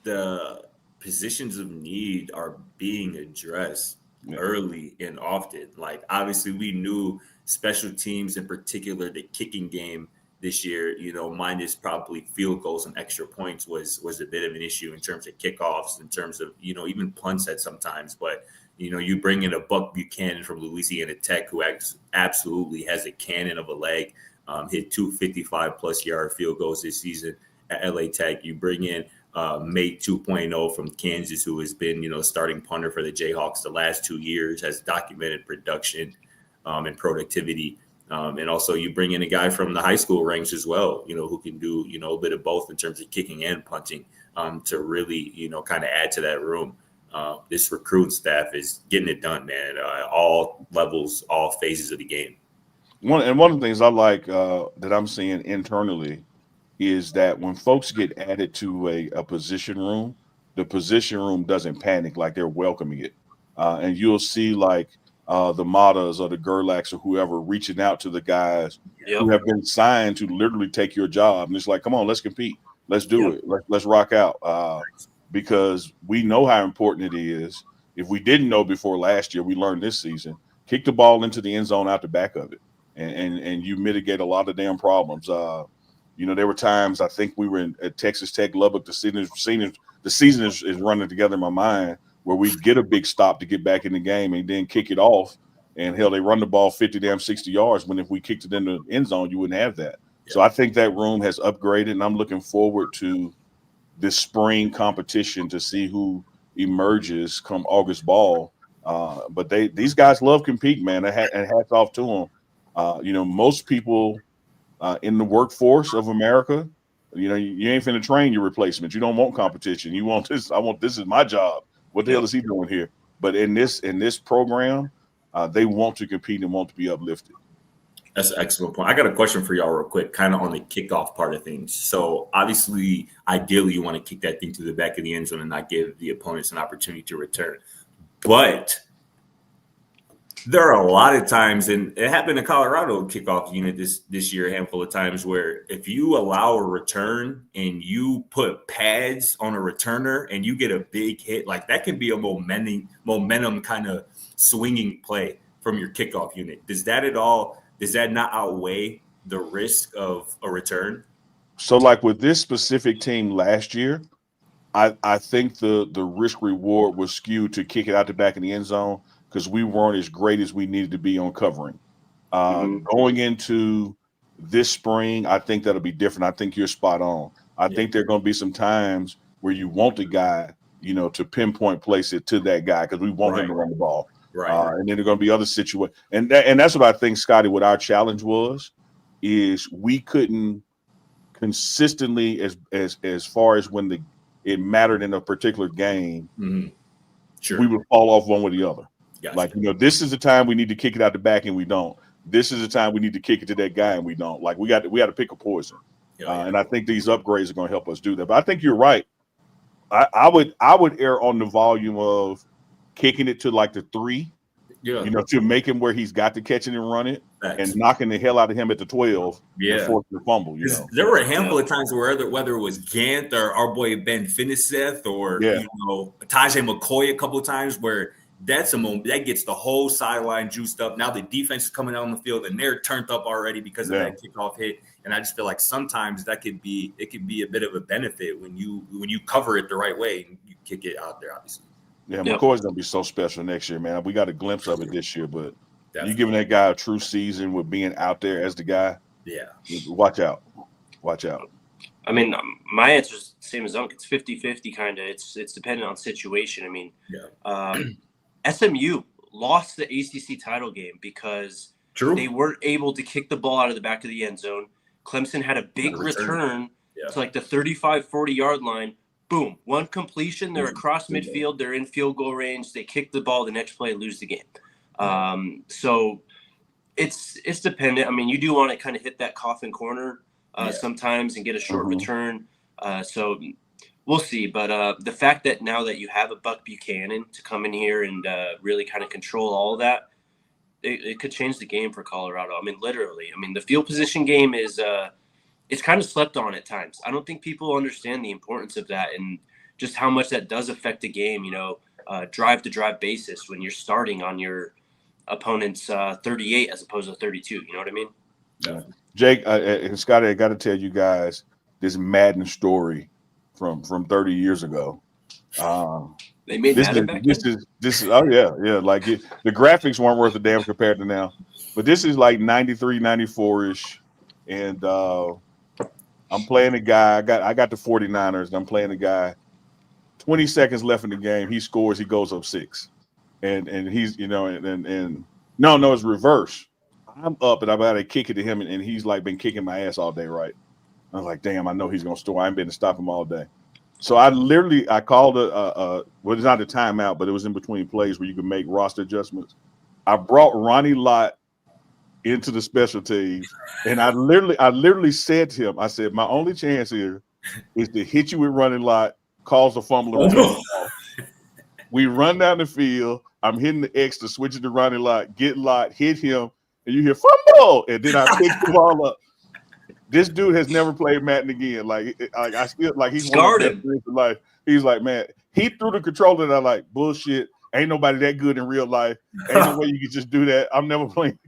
the positions of need are being addressed early and often. Like, obviously we knew special teams, in particular the kicking game this year, minus probably field goals and extra points was a bit of an issue in terms of kickoffs, in terms of, even punts at sometimes. But, you bring in a Buck Buchanan from Louisiana Tech, who absolutely has a cannon of a leg, hit 255-plus yard field goals this season at LA Tech. You bring in Mate 2.0 from Kansas, who has been, starting punter for the Jayhawks the last 2 years, has documented production and productivity. And also you bring in a guy from the high school ranks as well, who can do, a bit of both in terms of kicking and punting to really, kind of add to that room. This recruiting staff is getting it done, man, all levels, all phases of the game. One of the things I like that I'm seeing internally is that when folks get added to a position room, the position room doesn't panic, like they're welcoming it. And you'll see like the Matas or the Gerlachs or whoever reaching out to the guys who have been signed to literally take your job. And it's like, come on, let's compete. Let's do it. Let's rock out. Because we know how important it is. If we didn't know before last year, we learned this season, kick the ball into the end zone out the back of it. And you mitigate a lot of damn problems. There were times, I think we were at Texas Tech, Lubbock, the season is running together in my mind, where we get a big stop to get back in the game and then kick it off. And hell, they run the ball 60 yards, when if we kicked it in the end zone, you wouldn't have that. Yeah. So I think that room has upgraded, and I'm looking forward to this spring competition to see who emerges come August ball. But these guys love competing, man, and hats off to them. Most people in the workforce of America, you ain't finna train your replacement. You don't want competition. You want this. This is my job. What the hell is he doing here? But in this program, they want to compete and want to be uplifted. That's an excellent point. I got a question for y'all real quick, kind of on the kickoff part of things. So obviously, ideally, you want to kick that thing to the back of the end zone and not give the opponents an opportunity to return. But There are a lot of times, and it happened in Colorado kickoff unit this year a handful of times, where if you allow a return and you put pads on a returner and you get a big hit, like that can be a momentum kind of swinging play from your kickoff unit. Does that not outweigh the risk of a return? So like with this specific team last year, I think the risk reward was skewed to kick it out the back of the end zone because we weren't as great as we needed to be on covering. Going into this spring, I think that'll be different. I think you're spot on. I think there are going to be some times where you want the guy, to pinpoint place it to that guy because we want him to run the ball. Right. And then there are going to be other situations. And that's what I think, Scotty, what our challenge was, is we couldn't consistently as far as when it mattered in a particular game, Sure. we would fall off one with the other. Gotcha. Like, this is the time we need to kick it out the back and we don't. This is the time we need to kick it to that guy and we don't. Like, we got to pick a poison. And I think these upgrades are going to help us do that. But I think you're right. I would err on the volume of kicking it to like the 3, to make him where he's got to catch it and run it. And knocking the hell out of him at the 12 before the fumble. There were a handful of times whether it was Gant or our boy Ben Finiseth or Tajay McCoy a couple of times where that's a moment that gets the whole sideline juiced up. Now the defense is coming out on the field and they're turned up already because of that kickoff hit. And I just feel like sometimes it could be a bit of a benefit when you cover it the right way and you kick it out there, obviously. Yeah, McCoy's gonna be so special next year, man. We got a glimpse of it this year, but you giving that guy a true season with being out there as the guy. Yeah. Watch out. I mean, my answer is the same as Unc. It's 50-50 kind of. It's dependent on situation. I mean, SMU lost the ACC title game because they weren't able to kick the ball out of the back of the end zone. Clemson had a big return to like the 35, 40-yard line. Boom, one completion. They're across midfield. They're in field goal range. They kick the ball the next play, lose the game. So it's dependent. I mean, you do want to kind of hit that coffin corner sometimes and get a short return. So we'll see. But the fact that now that you have a Buck Buchanan to come in here and really kind of control all of that, it could change the game for Colorado. I mean, literally. I mean, the field position game is it's kind of slept on at times. I don't think people understand the importance of that and just how much that does affect the game, drive to drive basis when you're starting on your opponent's 38 as opposed to 32. You know what I mean? Yeah. Jake and Scotty, I got to tell you guys this Madden story from 30 years ago. They made Madden back then? This is oh yeah. Like the graphics weren't worth a damn compared to now, but this is like 93, 94-ish, and I'm playing a guy. I got the 49ers, and I'm playing a guy. 20 seconds left in the game. He scores. He goes up 6, and he's no, it's reverse. I'm up, and I'm about to kick it to him, and he's like been kicking my ass all day, right? I was like, damn, I know he's gonna score. I ain't been to stop him all day. So I called well, it's not a timeout, but it was in between plays where you could make roster adjustments. I brought Ronnie Lott into the special teams, and I literally said to him, I said, my only chance here is to hit you with Ronnie Lott, cause a fumble. We run down the field. I'm hitting the X to switch it to Ronnie Lott, get Lott, hit him, and you hear fumble, and then I pick the ball up. This dude has never played Madden again. I still like he's scarred him. Life. He's like, man, he threw the controller, and I'm like, bullshit. Ain't nobody that good in real life. Ain't no way you can just do that. I'm never playing.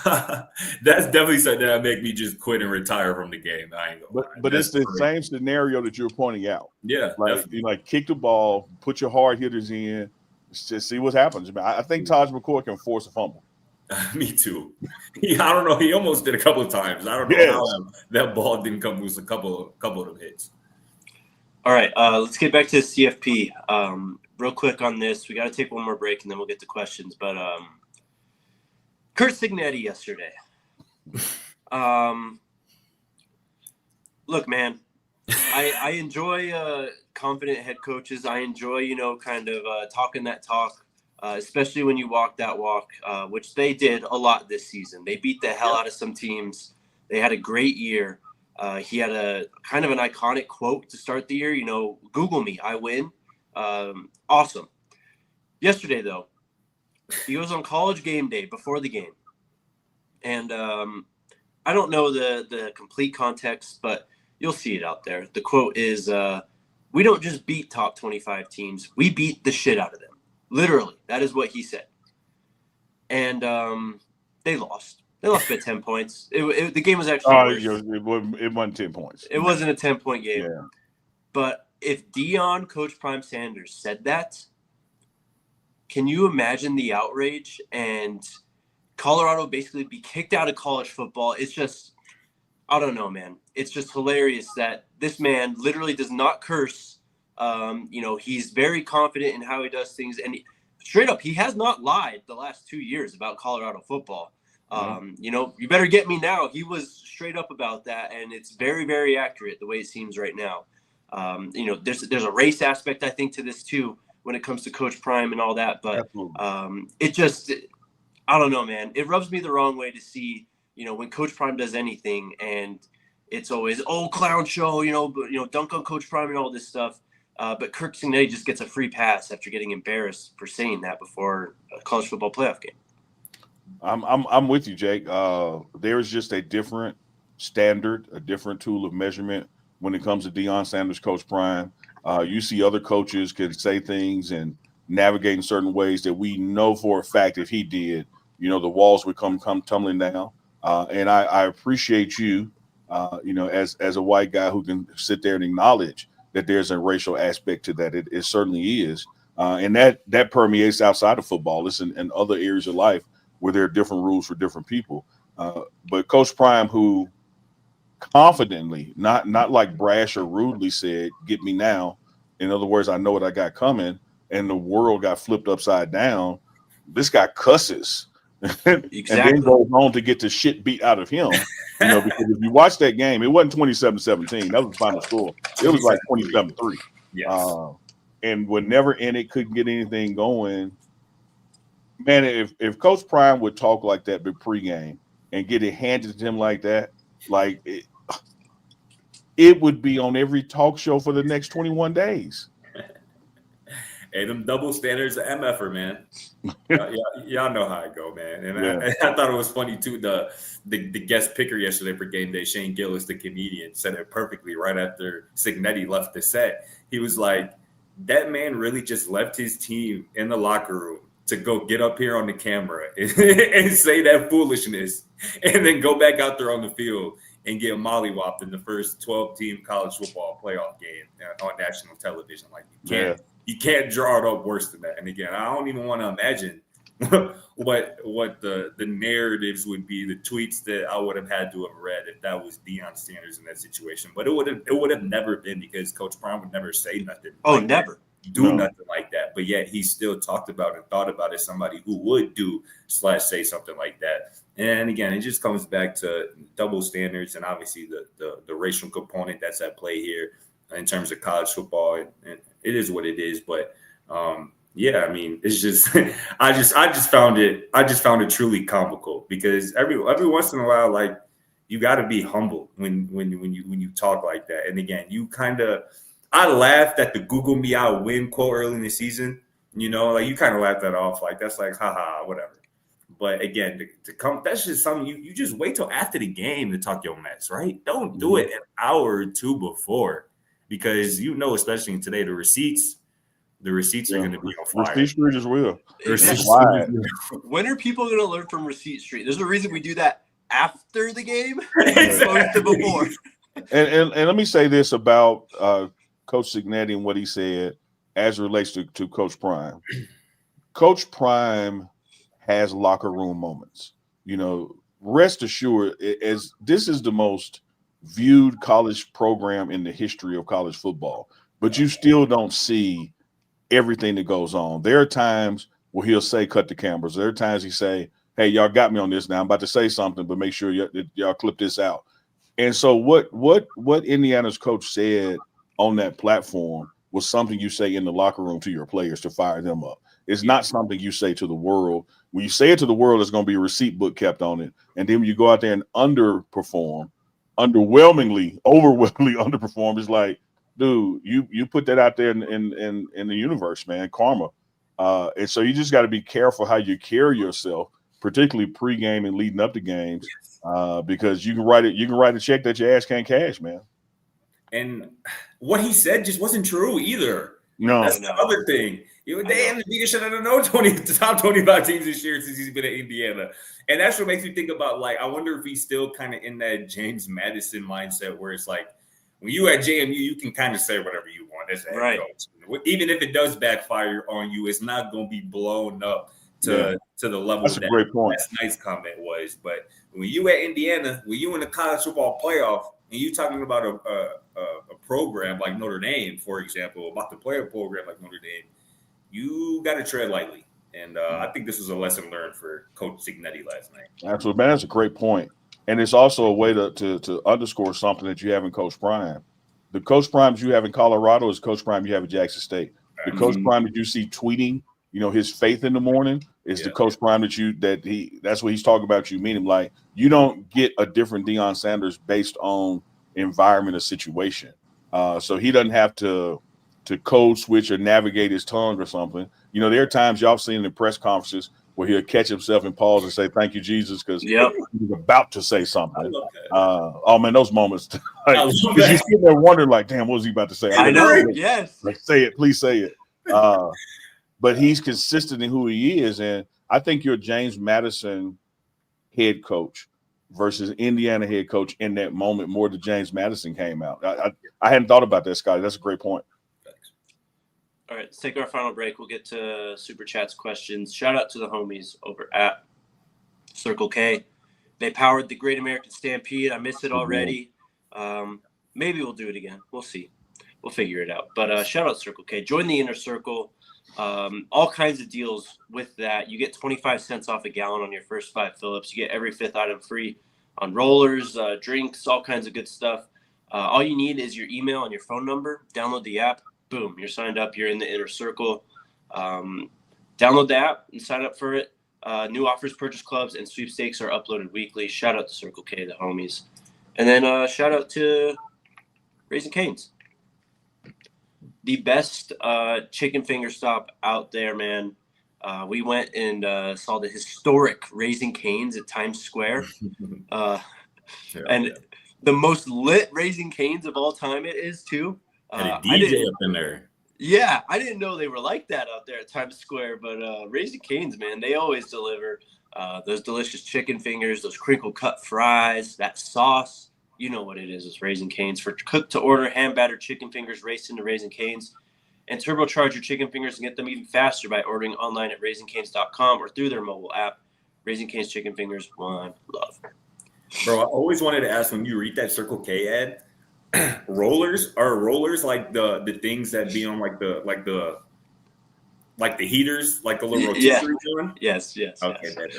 That's definitely something that make me just quit and retire from the game. I ain't gonna lie. But it's the same scenario that you're pointing out. Yeah, like kick the ball, put your hard hitters in, just see what happens. I think Taj McCoy can force a fumble. Me too. I don't know. He almost did a couple of times. I don't know how that ball didn't come loose. A couple of them hits. All right, let's get back to the CFP. Real quick on this, we got to take one more break and then we'll get to questions. But Kurt Signetti yesterday. Look, man, I enjoy confident head coaches. I enjoy, kind of talking that talk, especially when you walk that walk, which they did a lot this season. They beat the hell out of some teams. They had a great year. He had a kind of an iconic quote to start the year, Google me, I win. Awesome. Yesterday, though, He goes on College game day before the game. And I don't know the complete context, but you'll see it out there. The quote is, we don't just beat top 25 teams. We beat the shit out of them. Literally, that is what he said. And they lost. They lost by 10 points. The game was actually worse. It wasn't 10 points. It wasn't a 10-point game. Yeah. But if Deion, Coach Prime Sanders, said that, can you imagine the outrage and Colorado basically be kicked out of college football? It's just, I don't know, man. It's just hilarious that this man literally does not curse. He's very confident in how he does things. And straight up, he has not lied the last 2 years about Colorado football. You better get me now. He was straight up about that, and it's very, very accurate the way it seems right now. There's a race aspect, I think, to this too when it comes to Coach Prime and all that. But I don't know, man. It rubs me the wrong way to see, when Coach Prime does anything, and it's always clown show, dunk on Coach Prime and all this stuff. But Kirk Cignetti just gets a free pass after getting embarrassed for saying that before a college football playoff game. I'm with you, Jake. There is just a different standard, a different tool of measurement when it comes to Deion Sanders, Coach Prime. You see other coaches can say things and navigate in certain ways that we know for a fact if he did, the walls would come tumbling down. And I appreciate you, as a white guy who can sit there and acknowledge that there's a racial aspect to that. It certainly is. And that permeates outside of football. It's in other areas of life where there are different rules for different people. But Coach Prime, who confidently, not like brash or rudely said, "Get me now." In other words, I know what I got coming, and the world got flipped upside down. This guy cusses. Exactly. And then goes on to get the shit beat out of him. Because if you watch that game, it wasn't 27-17. That was the final score. It was like 27-3. Yes. And whenever in it, couldn't get anything going. Man, if Coach Prime would talk like that pregame and get it handed to him like that, like it would be on every talk show for the next 21 days. Hey, them double standards of MFer, man. Y'all know how I go, man. And I thought it was funny too. The guest picker yesterday for game day, Shane Gillis, the comedian, said it perfectly right after Cignetti left the set. He was like, "That man really just left his team in the locker room to go get up here on the camera and say that foolishness, and then go back out there on the field and get mollywopped in the first 12-team college football playoff game on national television. Like, you can't draw it up worse than that." And again, I don't even want to imagine what the narratives would be, the tweets that I would have had to have read if that was Deion Sanders in that situation. But it would have never been, because Coach Prime would never say nothing. Never. Nothing like that, but yet he still talked about and thought about it as somebody who would do/say something like that. And again, it just comes back to double standards and obviously the racial component that's at play here in terms of college football. And it is what it is. But it's just I just found it truly comical, because every once in a while, like, you got to be humble when you talk like that. And again, I laughed at the "Google me, I'll win" quote early in the season. Like, you kind of laughed that off. Like, that's like, haha, whatever. But again, to come, that's just something you just wait till after the game to talk your mess, right? Don't do it an hour or two before, because especially today, the receipts are going to be on fire. Receipt Street as well. When are people going to learn from Receipt Street? There's a reason we do that after the game as opposed to before. And let me say this about Coach Cignetti and what he said as it relates to Coach Prime. Coach Prime has locker room moments. Rest assured, as this is the most viewed college program in the history of college football, but you still don't see everything that goes on. There are times where he'll say, "Cut the cameras." There are times he say, "Hey, y'all got me on this now. I'm about to say something, but make sure y'all clip this out." And so what Indiana's coach said on that platform was something you say in the locker room to your players to fire them up. It's not something you say to the world. When you say it to the world, there's going to be a receipt book kept on it. And then when you go out there and overwhelmingly underperform, it's like, dude, you put that out there in the universe, man. Karma. And so you just got to be careful how you carry yourself, particularly pregame and leading up to games, because you can write a check that your ass can't cash, man. And what he said just wasn't true either. No, that's the other thing. They haven't beat shit out of the top 25 teams this year since he's been at Indiana. And that's what makes me think about, like, I wonder if he's still kind of in that James Madison mindset where it's like, when you at JMU, you can kind of say whatever you want as a head coach. Even if it does backfire on you, it's not going to be blown up to the level that's a great point. That's nice comment was. But when you at Indiana, when you in the college football playoff, and you talking about a program like Notre Dame, for example, about to play a program like Notre Dame, you got to tread lightly. And I think this was a lesson learned for Coach Cignetti last night. Absolutely, man. That's a great point. And it's also a way to underscore something that you have in Coach Prime. The Coach Primes you have in Colorado is Coach Prime you have at Jackson State. The Coach Prime that you see tweeting, his faith in the morning is the Coach Prime that's what he's talking about you, meaning like you don't get a different Deion Sanders based on environment or situation. So he doesn't have to code switch or navigate his tongue or something. There are times y'all seen in the press conferences where he'll catch himself and pause and say, "Thank you, Jesus," because he's about to say something. Oh man, those moments, because you're sitting there wondering, like, "Damn, what was he about to say?" I know. Yes. Like, say it, please say it. But he's consistent in who he is, and I think you're James Madison head coach versus Indiana head coach in that moment more than James Madison came out. I hadn't thought about that, Scotty. That's a great point. All right, let's take our final break. We'll get to Super Chats questions. Shout out to the homies over at Circle K. They powered the Great American Stampede. I miss it already. Maybe we'll do it again. We'll see. We'll figure it out. But shout out Circle K. Join the Inner Circle. All kinds of deals with that. You get 25 cents off a gallon on your first 5 fill-ups. You get every 5th item free on rollers, drinks, all kinds of good stuff. All you need is your email and your phone number. Download the app. Boom, you're signed up. You're in the Inner Circle. Download the app and sign up for it. New offers, purchase clubs, and sweepstakes are uploaded weekly. Shout out to Circle K, the homies. And then shout out to Raising Cane's. The best chicken finger stop out there, man. We went and saw the historic Raising Cane's at Times Square. And the most lit Raising Cane's of all time it is, too. Had a DJ up in there. Yeah, I didn't know they were like that out there at Times Square, but Raising Cane's, man, they always deliver those delicious chicken fingers, those crinkle cut fries, that sauce. You know what it is. It's Raising Cane's. For cooked to order, hand battered chicken fingers raced into Raising Cane's. And turbocharge your chicken fingers and get them even faster by ordering online at raisingcanes.com or through their mobile app. Raising Cane's chicken fingers, one love. Bro, I always wanted to ask, when you read that Circle K ad, rollers like the things that be on like the heaters, like the little rotisserie one? Yes. Okay, bad.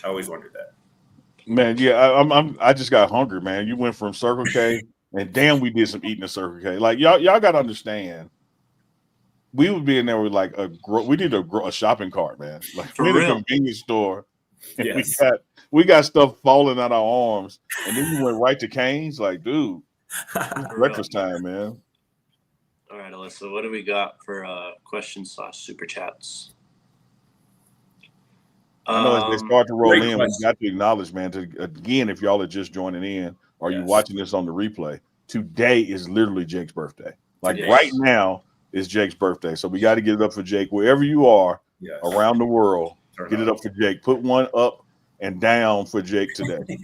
I always wondered that. Man, yeah, I just got hungry, man. You went from Circle K, and damn, we did some eating at Circle K. Like y'all got to understand, we would be in there with like we did a shopping cart, man. Like For we real. in a convenience store, and Yes. we got stuff falling out our arms, and then we went right to Cane's. Like, dude, it's breakfast time, man. All right, Alyssa, what do we got for questions / super chats? I know as they start to roll great in, question. we got to acknowledge, man, again, if y'all are just joining in or you're watching this on the replay, today is literally Jake's birthday. Like right now is Jake's birthday. So we got to get it up for Jake. Wherever you are around the world, get it up for Jake. Put one up and down for Jake today.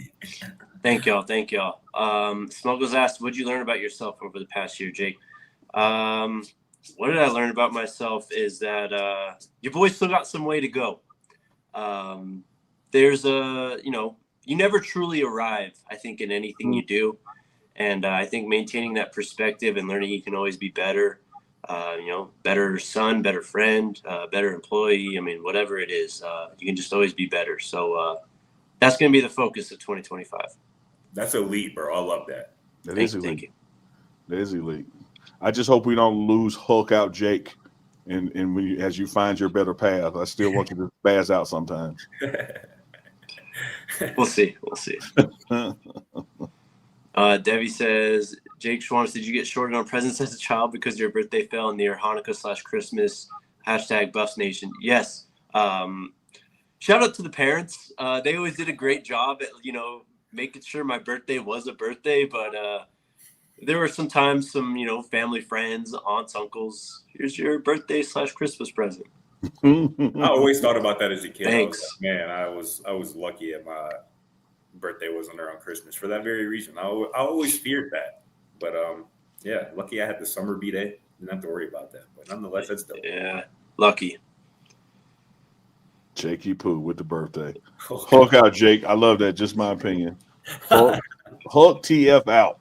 Thank y'all. Smuggles asked, what'd you learn about yourself over the past year, Jake? What did I learn about myself is that your boy's still got some way to go. There's you never truly arrive, I think, in anything you do. And I think maintaining that perspective and learning you can always be better, better son, better friend, better employee. I mean, whatever it is, you can just always be better. So that's going to be the focus of 2025. That's elite, bro. I love that. Thank you. That is elite. I just hope we don't lose Hulk out Jake. And when as you find your better path, I still want you to spaz out sometimes. We'll see. Debbie says, Jake Schwanitz, did you get shorted on presents as a child because your birthday fell near Hanukkah / Christmas? Hashtag Buffs Nation. Yes. Shout out to the parents. They always did a great job at, making sure my birthday was a birthday. But there were sometimes some, family friends, aunts, uncles. Here's your birthday/Christmas present. I always thought about that as a kid. Thanks. I was like, man, I was lucky that my birthday wasn't around Christmas for that very reason. I always feared that. But yeah, lucky I had the summer B-Day. Didn't have to worry about that. But nonetheless, that's dope. Yeah, lucky. Jakey Poo with the birthday. Hulk out, Jake. I love that. Just my opinion. Hulk TF out.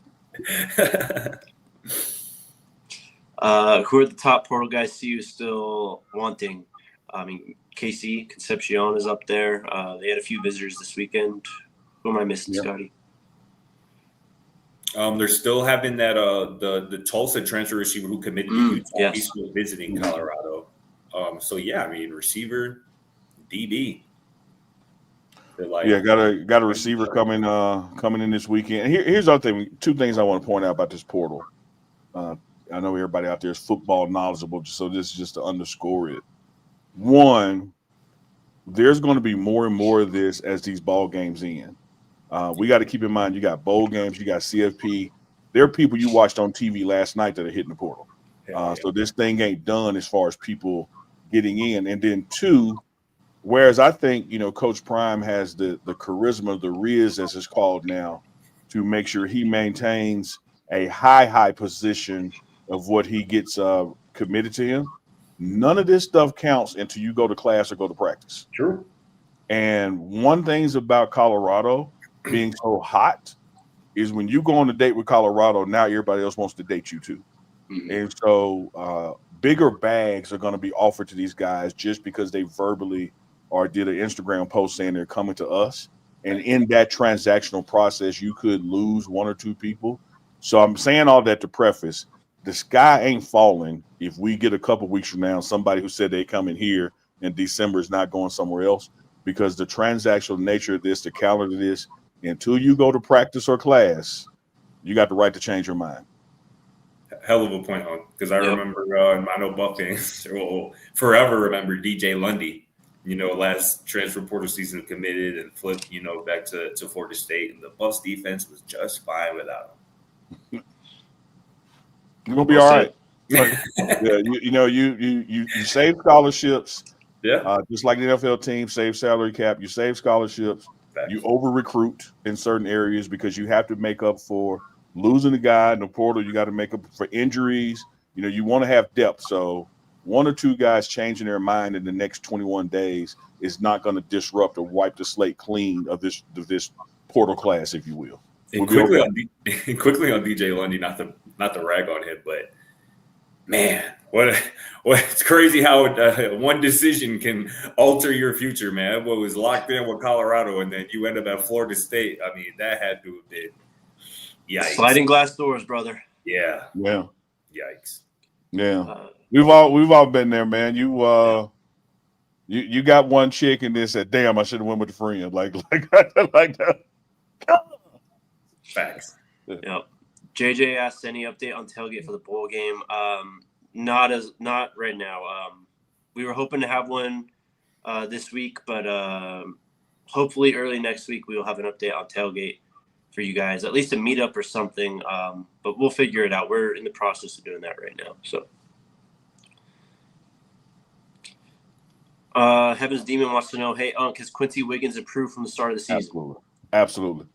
Who are the top portal guys see you still wanting? I mean, KC, Concepcion is up there. They had a few visitors this weekend. Who am I missing, Scotty? They're still having that the Tulsa transfer receiver who committed to Utah. Yes. He's still visiting Colorado. So yeah, I mean, receiver, DB. Got a receiver coming in this weekend. Here's the other thing. Two things I want to point out about this portal. I know everybody out there is football knowledgeable, so this is just to underscore it. One, there's going to be more and more of this as these ball games end. We got to keep in mind, you got bowl games, you got CFP. There are people you watched on TV last night that are hitting the portal. So this thing ain't done as far as people getting in. And then two, whereas I think, Coach Prime has the charisma, the Riz, as it's called now, to make sure he maintains a high position of what he gets committed to him. None of this stuff counts until you go to class or go to practice. True. And one thing's about Colorado being so hot is when you go on a date with Colorado, now everybody else wants to date you too. Mm-hmm. And so bigger bags are going to be offered to these guys just because they verbally or did an Instagram post saying they're coming to us. And in that transactional process, you could lose one or two people. So I'm saying all that to preface, the sky ain't falling if we get a couple weeks from now somebody who said they come in here in December is not going somewhere else, because the transactional nature of this, the calendar of this, until you go to practice or class, you got the right to change your mind. Hell of a point, because I remember, I know Buff fans will forever remember DJ Lundy, last transfer portal season committed and flipped, back to Florida State, and the Buffs defense was just fine without him. You're gonna be all right. You save scholarships. Yeah. Just like the NFL team save salary cap, you save scholarships. Facts. You over recruit in certain areas because you have to make up for losing a guy in the portal. You got to make up for injuries. You want to have depth. So one or two guys changing their mind in the next 21 days is not going to disrupt or wipe the slate clean of this portal class, if you will. And quickly on DJ Lundy, not to rag on him, but man, what's crazy how one decision can alter your future, man. What was locked in with Colorado, and then you end up at Florida State. I mean, that had to have been yikes. Sliding glass doors, brother. Yeah. Yikes. Yeah. We've all been there, man. You got one chick and then said, "Damn, I should have went with a friend." Like that. Facts. Yep. JJ asked any update on tailgate for the bowl game. Not right now. We were hoping to have one this week, but hopefully early next week we will have an update on tailgate for you guys, at least a meetup or something. But we'll figure it out. We're in the process of doing that right now. So, Heaven's Demon wants to know, hey, Unc, has Quincy Wiggins improved from the start of the season? Absolutely.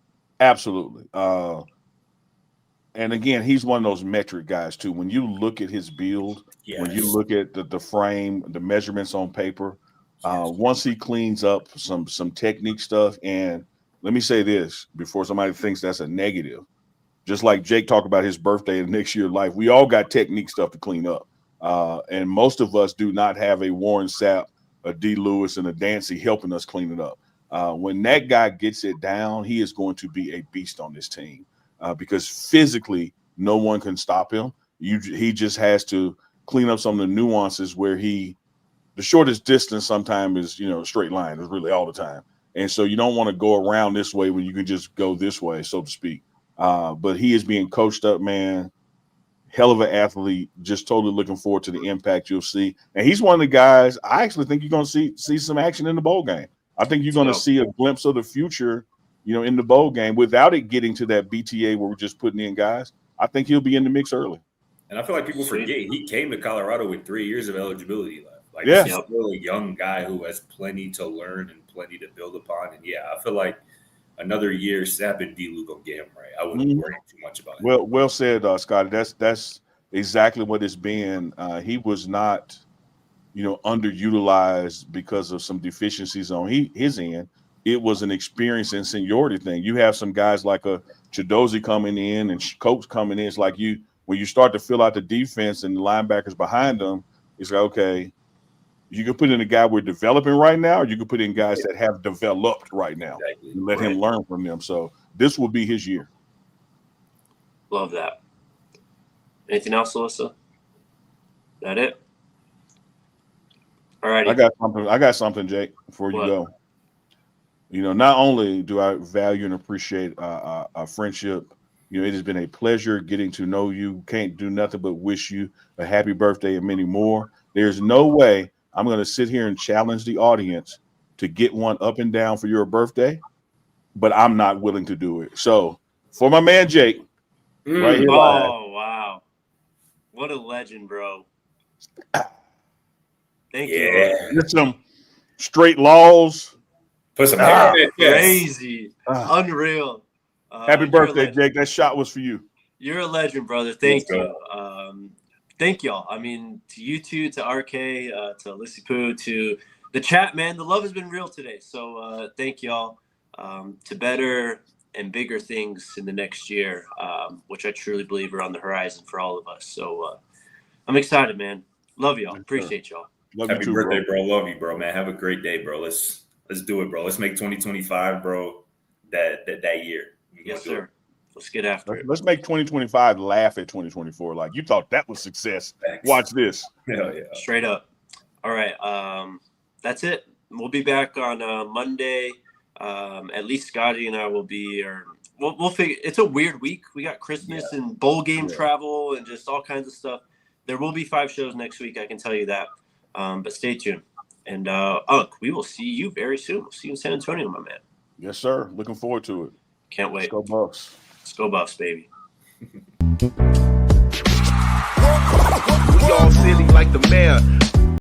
And again, he's one of those metric guys too. When you look at his build, when you look at the frame, the measurements on paper, once he cleans up some technique stuff, and let me say this before somebody thinks that's a negative, just like Jake talked about his birthday and next year life, we all got technique stuff to clean up. And most of us do not have a Warren Sapp, a D. Lewis, and a Dancy helping us clean it up. When that guy gets it down, he is going to be a beast on this team. Because physically, no one can stop him. He just has to clean up some of the nuances where the shortest distance sometimes is, straight line is really all the time. And so you don't want to go around this way when you can just go this way, so to speak. But he is being coached up, man. hell of an athlete. Just totally looking forward to the impact you'll see. And he's one of the guys I actually think you're going to see some action in the bowl game. I think you're going to see a glimpse of the future, in the bowl game without it getting to that BTA where we're just putting in guys. I think he'll be in the mix early. And I feel like people forget he came to Colorado with 3 years of eligibility left. Like, yeah. He's still a young guy who has plenty to learn and plenty to build upon. And, I feel like another year, Sapp and D-Lou going to get him right. I wouldn't worry too much about it. Well said, Scotty. That's exactly what it's been. He was not, underutilized because of some deficiencies on his end. It was an experience and seniority thing. You have some guys like a Chidozie coming in and Coates coming in. It's like when you start to fill out the defense and the linebackers behind them, it's like, okay, you can put in a guy we're developing right now, or you can put in guys that have developed right now and let him learn from them. So this will be his year. Love that. Anything else, Alyssa? That it? All right. I got something, Jake, before you go. Not only do I value and appreciate our friendship, it has been a pleasure getting to know you. Can't do nothing but wish you a happy birthday and many more. There's no way I'm going to sit here and challenge the audience to get one up and down for your birthday, but I'm not willing to do it. So for my man, Jake, right here. Oh, wow. What a legend, bro. Thank you. Get some straight laws. Put some hair in it. Crazy. Unreal. Happy birthday, Jake. That shot was for you. You're a legend, brother. Thank you. Thank y'all. I mean, to you two, to RK, to Lissy Poo, to the chat, man. The love has been real today. So thank y'all. To better and bigger things in the next year, which I truly believe are on the horizon for all of us. So I'm excited, man. Love y'all. Appreciate y'all. Happy birthday, bro. Love you, bro, man. Have a great day, bro. Let's do it, bro. Let's make 2025, bro, that year. Yes, sir. Let's get after it. Let's make 2025 laugh at 2024. Like, you thought that was success. Thanks. Watch this. Hell yeah. Straight up. All right. That's it. We'll be back on Monday. At least Scotty and I will be, or we'll figure. It's a weird week. We got Christmas and bowl game travel and just all kinds of stuff. There will be 5 shows next week. I can tell you that. But stay tuned. And we will see you very soon. We'll see you in San Antonio, my man. Yes, sir. Looking forward to it. Can't wait. Let's go Buffs. Let's go Buffs, baby. We all silly like the mayor.